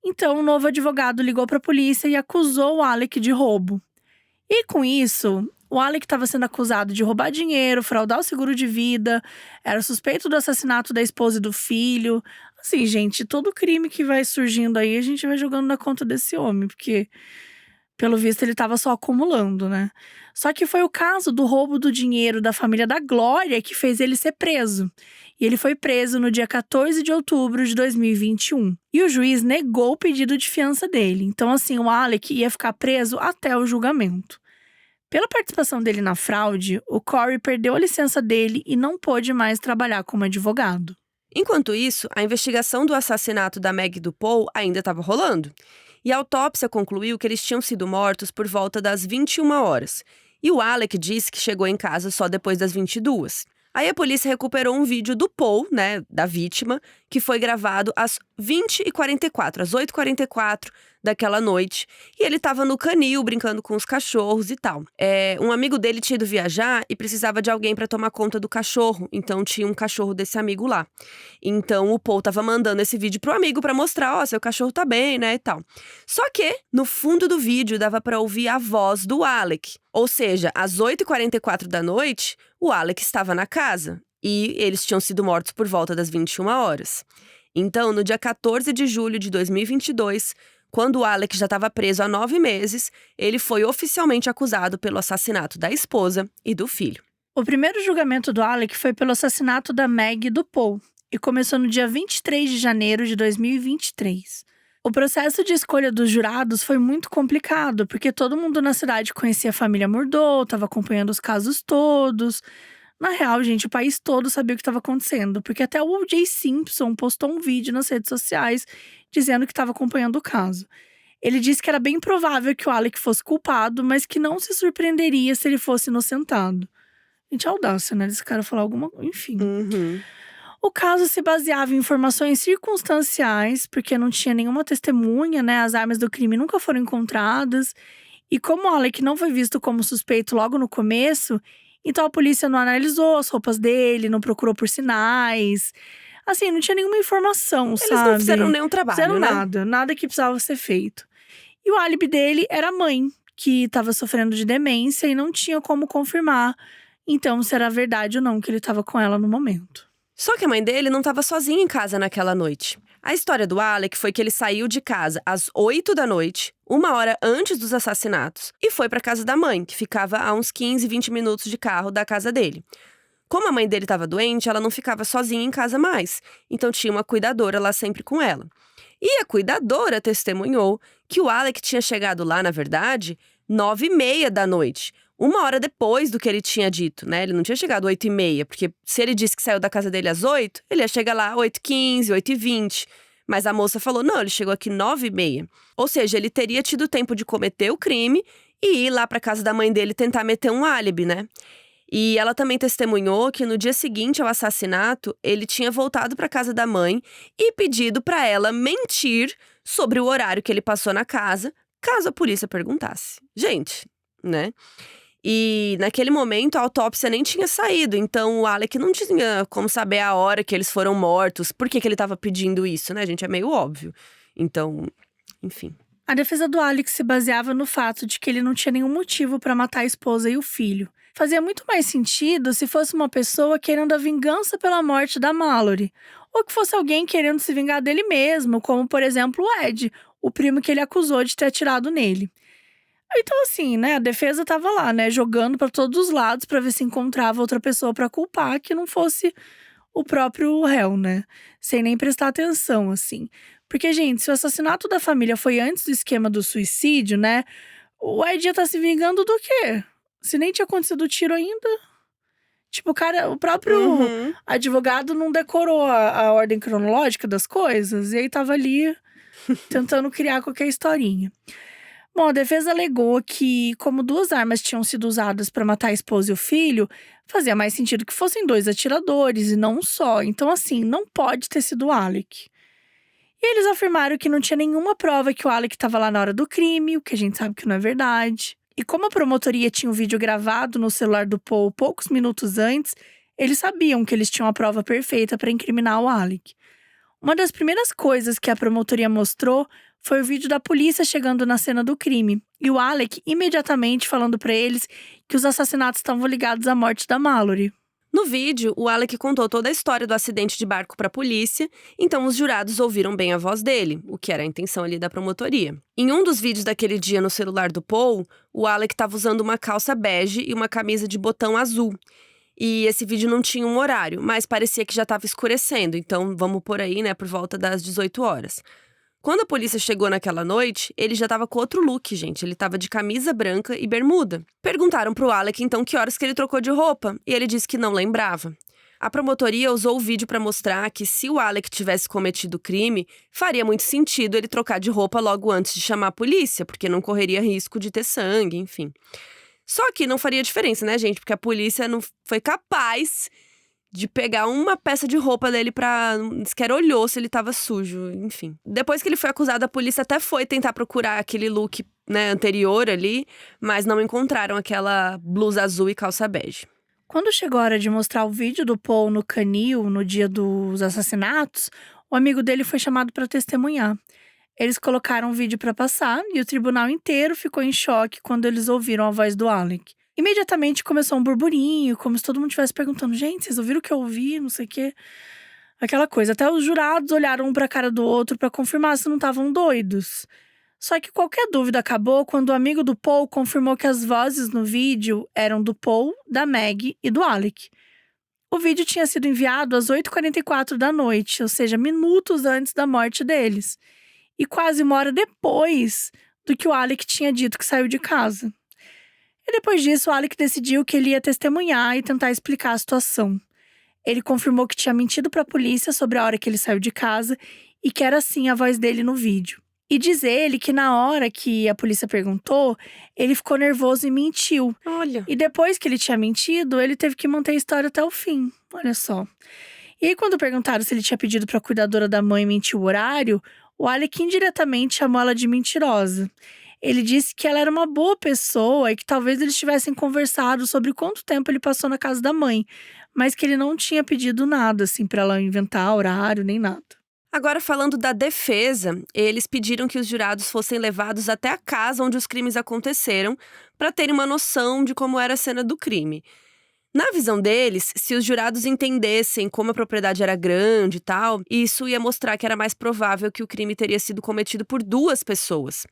Então, o novo advogado ligou para a polícia e acusou o Alec de roubo. E com isso, o Alec estava sendo acusado de roubar dinheiro, fraudar o seguro de vida, era suspeito do assassinato da esposa e do filho. Assim, gente, todo crime que vai surgindo aí, a gente vai jogando na conta desse homem, porque, pelo visto, ele estava só acumulando, né? Só que foi o caso do roubo do dinheiro da família da Glória que fez ele ser preso. E ele foi preso no dia 14 de outubro de 2021. E o juiz negou o pedido de fiança dele. Então, assim, o Alec ia ficar preso até o julgamento. Pela participação dele na fraude, o Corey perdeu a licença dele e não pôde mais trabalhar como advogado. Enquanto isso, a investigação do assassinato da Meg e do Paul ainda estava rolando. E a autópsia concluiu que eles tinham sido mortos por volta das 21 horas. E o Alec disse que chegou em casa só depois das 22. Aí a polícia recuperou um vídeo do Paul, né, da vítima, que foi gravado às 20h44, às 8h44 daquela noite. E ele tava no canil, brincando com os cachorros e tal. Um amigo dele tinha ido viajar e precisava de alguém pra tomar conta do cachorro. Então tinha um cachorro desse amigo lá. Então o Paul tava mandando esse vídeo pro amigo pra mostrar, ó, seu cachorro tá bem, né, e tal. Só que, no fundo do vídeo, dava pra ouvir a voz do Alec. Ou seja, às 8h44 da noite, o Alec estava na casa. E eles tinham sido mortos por volta das 21 horas. Então, no dia 14 de julho de 2022, quando o Alec já estava preso há 9 meses, ele foi oficialmente acusado pelo assassinato da esposa e do filho. O primeiro julgamento do Alec foi pelo assassinato da Meg e do Paul, e começou no dia 23 de janeiro de 2023. O processo de escolha dos jurados foi muito complicado, porque todo mundo na cidade conhecia a família Murdaugh, estava acompanhando os casos todos. Na real, gente, o país todo sabia o que estava acontecendo, porque até o O.J. Simpson postou um vídeo nas redes sociais dizendo que estava acompanhando o caso. Ele disse que era bem provável que o Alec fosse culpado, mas que não se surpreenderia se ele fosse inocentado. Gente, audácia, né? Esse cara falar alguma coisa, enfim. O caso se baseava em informações circunstanciais, porque não tinha nenhuma testemunha, né? As armas do crime nunca foram encontradas. E como o Alec não foi visto como suspeito logo no começo, então a polícia não analisou as roupas dele, não procurou por sinais. Assim, não tinha nenhuma informação, sabe? Eles não fizeram nenhum trabalho, fizeram né? nada que precisava ser feito. E o álibi dele era a mãe, que estava sofrendo de demência e não tinha como confirmar, então, se era verdade ou não que ele estava com ela no momento. Só que a mãe dele não estava sozinha em casa naquela noite. A história do Alec foi que ele saiu de casa às 8 da noite, 1 hora antes dos assassinatos, e foi para casa da mãe, que ficava a uns 15, 20 minutos de carro da casa dele. Como a mãe dele estava doente, ela não ficava sozinha em casa mais, então tinha uma cuidadora lá sempre com ela. E a cuidadora testemunhou que o Alec tinha chegado lá, na verdade, 9h30 da noite, uma hora depois do que ele tinha dito, né? Ele não tinha chegado às 8h30, porque se ele disse que saiu da casa dele às 8, ele ia chegar lá às 8h15, 8h20. Mas a moça falou, não, ele chegou aqui 9h30. Ou seja, ele teria tido tempo de cometer o crime e ir lá pra casa da mãe dele tentar meter um álibi, né? E ela também testemunhou que no dia seguinte ao assassinato, ele tinha voltado pra casa da mãe e pedido pra ela mentir sobre o horário que ele passou na casa, caso a polícia perguntasse. Gente, né? E naquele momento a autópsia nem tinha saído, então o Alec não tinha como saber a hora que eles foram mortos, por que ele estava pedindo isso, né, gente? É meio óbvio. Então, enfim. A defesa do Alex se baseava no fato de que ele não tinha nenhum motivo para matar a esposa e o filho. Fazia muito mais sentido se fosse uma pessoa querendo a vingança pela morte da Mallory, ou que fosse alguém querendo se vingar dele mesmo, como por exemplo o Ed, o primo que ele acusou de ter atirado nele. Então assim, né, a defesa tava lá, né, jogando para todos os lados para ver se encontrava outra pessoa para culpar que não fosse o próprio réu, né, sem nem prestar atenção, assim. Porque, gente, se o assassinato da família foi antes do esquema do suicídio, né, o Ed ia tá se vingando do quê? Se nem tinha acontecido o tiro ainda. Tipo, o cara, o próprio advogado não decorou a ordem cronológica das coisas, e aí tava ali tentando criar qualquer historinha. Bom, a defesa alegou que, como 2 armas tinham sido usadas para matar a esposa e o filho, fazia mais sentido que fossem 2 atiradores e não um só. Então, assim, não pode ter sido o Alec. E eles afirmaram que não tinha nenhuma prova que o Alec estava lá na hora do crime, o que a gente sabe que não é verdade. E como a promotoria tinha um vídeo gravado no celular do Paul poucos minutos antes, eles sabiam que eles tinham a prova perfeita para incriminar o Alec. Uma das primeiras coisas que a promotoria mostrou foi o vídeo da polícia chegando na cena do crime e o Alec imediatamente falando para eles que os assassinatos estavam ligados à morte da Mallory. No vídeo, o Alec contou toda a história do acidente de barco para a polícia, então os jurados ouviram bem a voz dele, o que era a intenção ali da promotoria. Em um dos vídeos daquele dia no celular do Paul, o Alec estava usando uma calça bege e uma camisa de botão azul. E esse vídeo não tinha um horário, mas parecia que já estava escurecendo, então vamos por aí, né, por volta das 18 horas. Quando a polícia chegou naquela noite, ele já tava com outro look, gente. Ele tava de camisa branca e bermuda. Perguntaram pro Alec, então, que horas que ele trocou de roupa. E ele disse que não lembrava. A promotoria usou o vídeo para mostrar que se o Alec tivesse cometido o crime, faria muito sentido ele trocar de roupa logo antes de chamar a polícia, porque não correria risco de ter sangue, enfim. Só que não faria diferença, né, gente? Porque a polícia não foi capaz de pegar uma peça de roupa dele pra… sequer olhou se ele tava sujo, enfim. Depois que ele foi acusado, a polícia até foi tentar procurar aquele look, né, anterior ali, mas não encontraram aquela blusa azul e calça bege. Quando chegou a hora de mostrar o vídeo do Paul no canil, no dia dos assassinatos, o amigo dele foi chamado para testemunhar. Eles colocaram o vídeo para passar e o tribunal inteiro ficou em choque quando eles ouviram a voz do Alec. Imediatamente começou um burburinho, como se todo mundo estivesse perguntando: gente, vocês ouviram o que eu ouvi? Não sei o quê. Aquela coisa. Até os jurados olharam um pra cara do outro para confirmar se não estavam doidos. Só que qualquer dúvida acabou quando o amigo do Paul confirmou que as vozes no vídeo eram do Paul, da Meg e do Alec. O vídeo tinha sido enviado às 8h44 da noite, ou seja, minutos antes da morte deles. E quase 1 hora depois do que o Alec tinha dito que saiu de casa. E depois disso, o Alec decidiu que ele ia testemunhar e tentar explicar a situação. Ele confirmou que tinha mentido para a polícia sobre a hora que ele saiu de casa e que era assim a voz dele no vídeo. E diz ele que na hora que a polícia perguntou, ele ficou nervoso e mentiu. Olha. E depois que ele tinha mentido, ele teve que manter a história até o fim. Olha só. E aí, quando perguntaram se ele tinha pedido para a cuidadora da mãe mentir o horário, o Alec indiretamente chamou ela de mentirosa. Ele disse que ela era uma boa pessoa e que talvez eles tivessem conversado sobre quanto tempo ele passou na casa da mãe, mas que ele não tinha pedido nada, assim, para ela inventar horário nem nada. Agora, falando da defesa, eles pediram que os jurados fossem levados até a casa onde os crimes aconteceram para terem uma noção de como era a cena do crime. Na visão deles, se os jurados entendessem como a propriedade era grande e tal, isso ia mostrar que era mais provável que o crime teria sido cometido por 2 pessoas.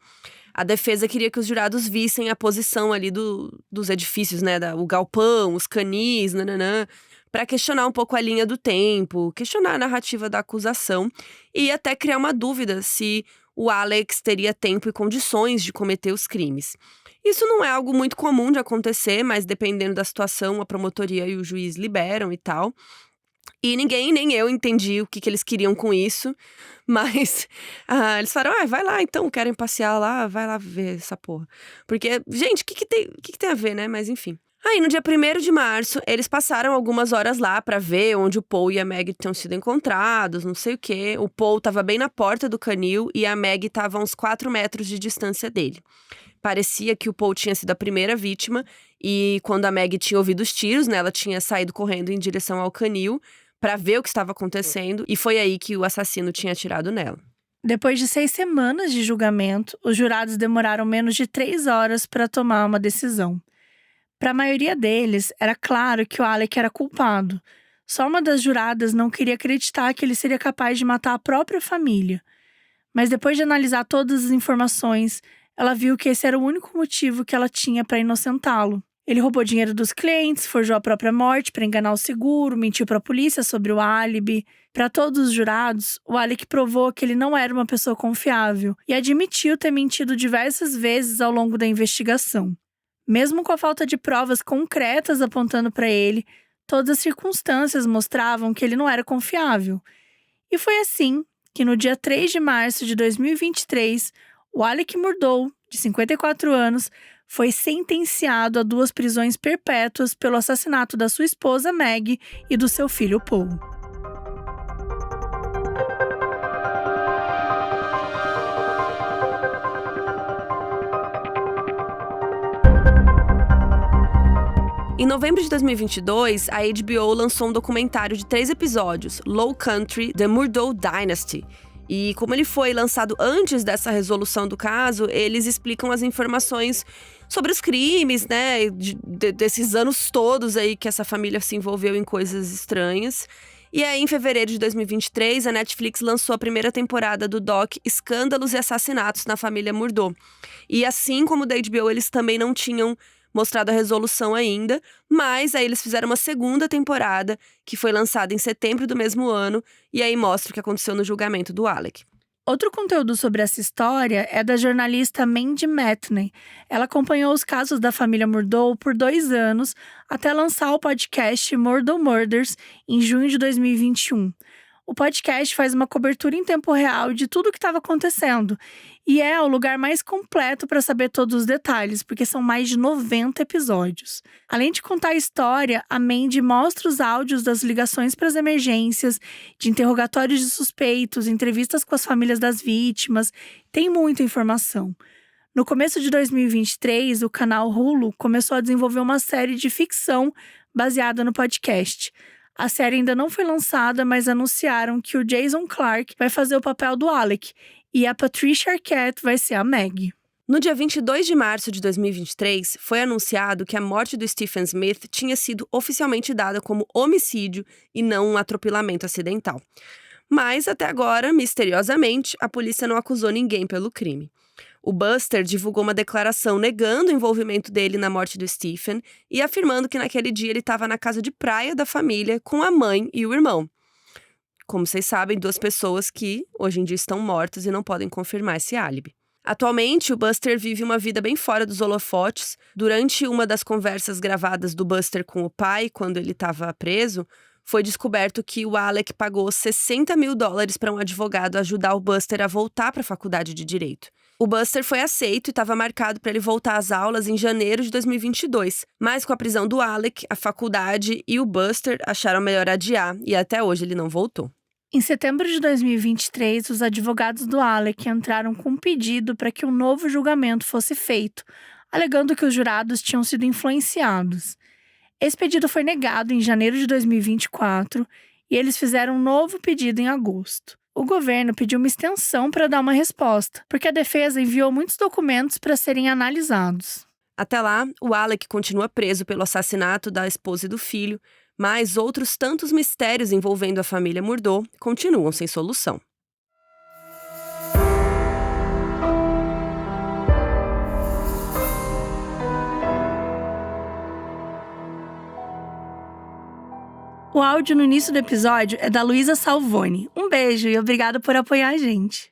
A defesa queria que os jurados vissem a posição ali dos edifícios, né? O galpão, os canis, nananã, para questionar um pouco a linha do tempo, questionar a narrativa da acusação e até criar uma dúvida se o Alex teria tempo e condições de cometer os crimes. Isso não é algo muito comum de acontecer, mas dependendo da situação, a promotoria e o juiz liberam e tal. E ninguém, nem eu, entendi o que eles queriam com isso. Mas eles falaram, vai lá então, querem passear lá, vai lá ver essa porra. Porque, gente, o que tem a ver, né? Mas enfim. Aí, no dia 1º de março, eles passaram algumas horas lá pra ver onde o Paul e a Maggie tinham sido encontrados, não sei o quê. O Paul tava bem na porta do canil e a Maggie tava a uns 4 metros de distância dele. Parecia que o Paul tinha sido a primeira vítima e quando a Maggie tinha ouvido os tiros, né, ela tinha saído correndo em direção ao canil pra ver o que estava acontecendo e foi aí que o assassino tinha atirado nela. Depois de 6 semanas de julgamento, os jurados demoraram menos de 3 horas para tomar uma decisão. Para a maioria deles, era claro que o Alec era culpado. Só uma das juradas não queria acreditar que ele seria capaz de matar a própria família. Mas depois de analisar todas as informações, ela viu que esse era o único motivo que ela tinha para inocentá-lo. Ele roubou dinheiro dos clientes, forjou a própria morte para enganar o seguro, mentiu para a polícia sobre o álibi. Para todos os jurados, o Alec provou que ele não era uma pessoa confiável e admitiu ter mentido diversas vezes ao longo da investigação. Mesmo com a falta de provas concretas apontando para ele, todas as circunstâncias mostravam que ele não era confiável. E foi assim que no dia 3 de março de 2023, o Alec Murdaugh, de 54 anos, foi sentenciado a 2 prisões perpétuas pelo assassinato da sua esposa Maggie e do seu filho Paul. Em novembro de 2022, a HBO lançou um documentário de 3 episódios, Low Country: The Murdaugh Dynasty. E como ele foi lançado antes dessa resolução do caso, eles explicam as informações sobre os crimes, né, desses anos todos aí que essa família se envolveu em coisas estranhas. E aí, em fevereiro de 2023, a Netflix lançou a primeira temporada do doc Escândalos e Assassinatos na Família Murdaugh. E assim como o da HBO, eles também não tinham mostrado a resolução ainda, mas aí eles fizeram uma segunda temporada, que foi lançada em setembro do mesmo ano, e aí mostra o que aconteceu no julgamento do Alec. Outro conteúdo sobre essa história é da jornalista Mandy Matney. Ela acompanhou os casos da família Murdaugh por 2 anos, até lançar o podcast Murdaugh Murders em junho de 2021. O podcast faz uma cobertura em tempo real de tudo o que estava acontecendo. E é o lugar mais completo para saber todos os detalhes, porque são mais de 90 episódios. Além de contar a história, a Mandy mostra os áudios das ligações para as emergências, de interrogatórios de suspeitos, entrevistas com as famílias das vítimas. Tem muita informação. No começo de 2023, o canal Hulu começou a desenvolver uma série de ficção baseada no podcast. A série ainda não foi lançada, mas anunciaram que o Jason Clarke vai fazer o papel do Alec e a Patricia Arquette vai ser a Maggie. No dia 22 de março de 2023, foi anunciado que a morte do Stephen Smith tinha sido oficialmente dada como homicídio e não um atropelamento acidental. Mas, até agora, misteriosamente, a polícia não acusou ninguém pelo crime. O Buster divulgou uma declaração negando o envolvimento dele na morte do Stephen e afirmando que naquele dia ele estava na casa de praia da família com a mãe e o irmão. Como vocês sabem, 2 pessoas que hoje em dia estão mortas e não podem confirmar esse álibi. Atualmente, o Buster vive uma vida bem fora dos holofotes. Durante uma das conversas gravadas do Buster com o pai, quando ele estava preso, foi descoberto que o Alec pagou $60 mil para um advogado ajudar o Buster a voltar para a faculdade de Direito. O Buster foi aceito e estava marcado para ele voltar às aulas em janeiro de 2022. Mas com a prisão do Alec, a faculdade e o Buster acharam melhor adiar e até hoje ele não voltou. Em setembro de 2023, os advogados do Alec entraram com um pedido para que um novo julgamento fosse feito, alegando que os jurados tinham sido influenciados. Esse pedido foi negado em janeiro de 2024 e eles fizeram um novo pedido em agosto. O governo pediu uma extensão para dar uma resposta, porque a defesa enviou muitos documentos para serem analisados. Até lá, o Alec continua preso pelo assassinato da esposa e do filho, mas outros tantos mistérios envolvendo a família Murdaugh continuam sem solução. O áudio no início do episódio é da Luísa Salvoni. Um beijo e obrigada por apoiar a gente.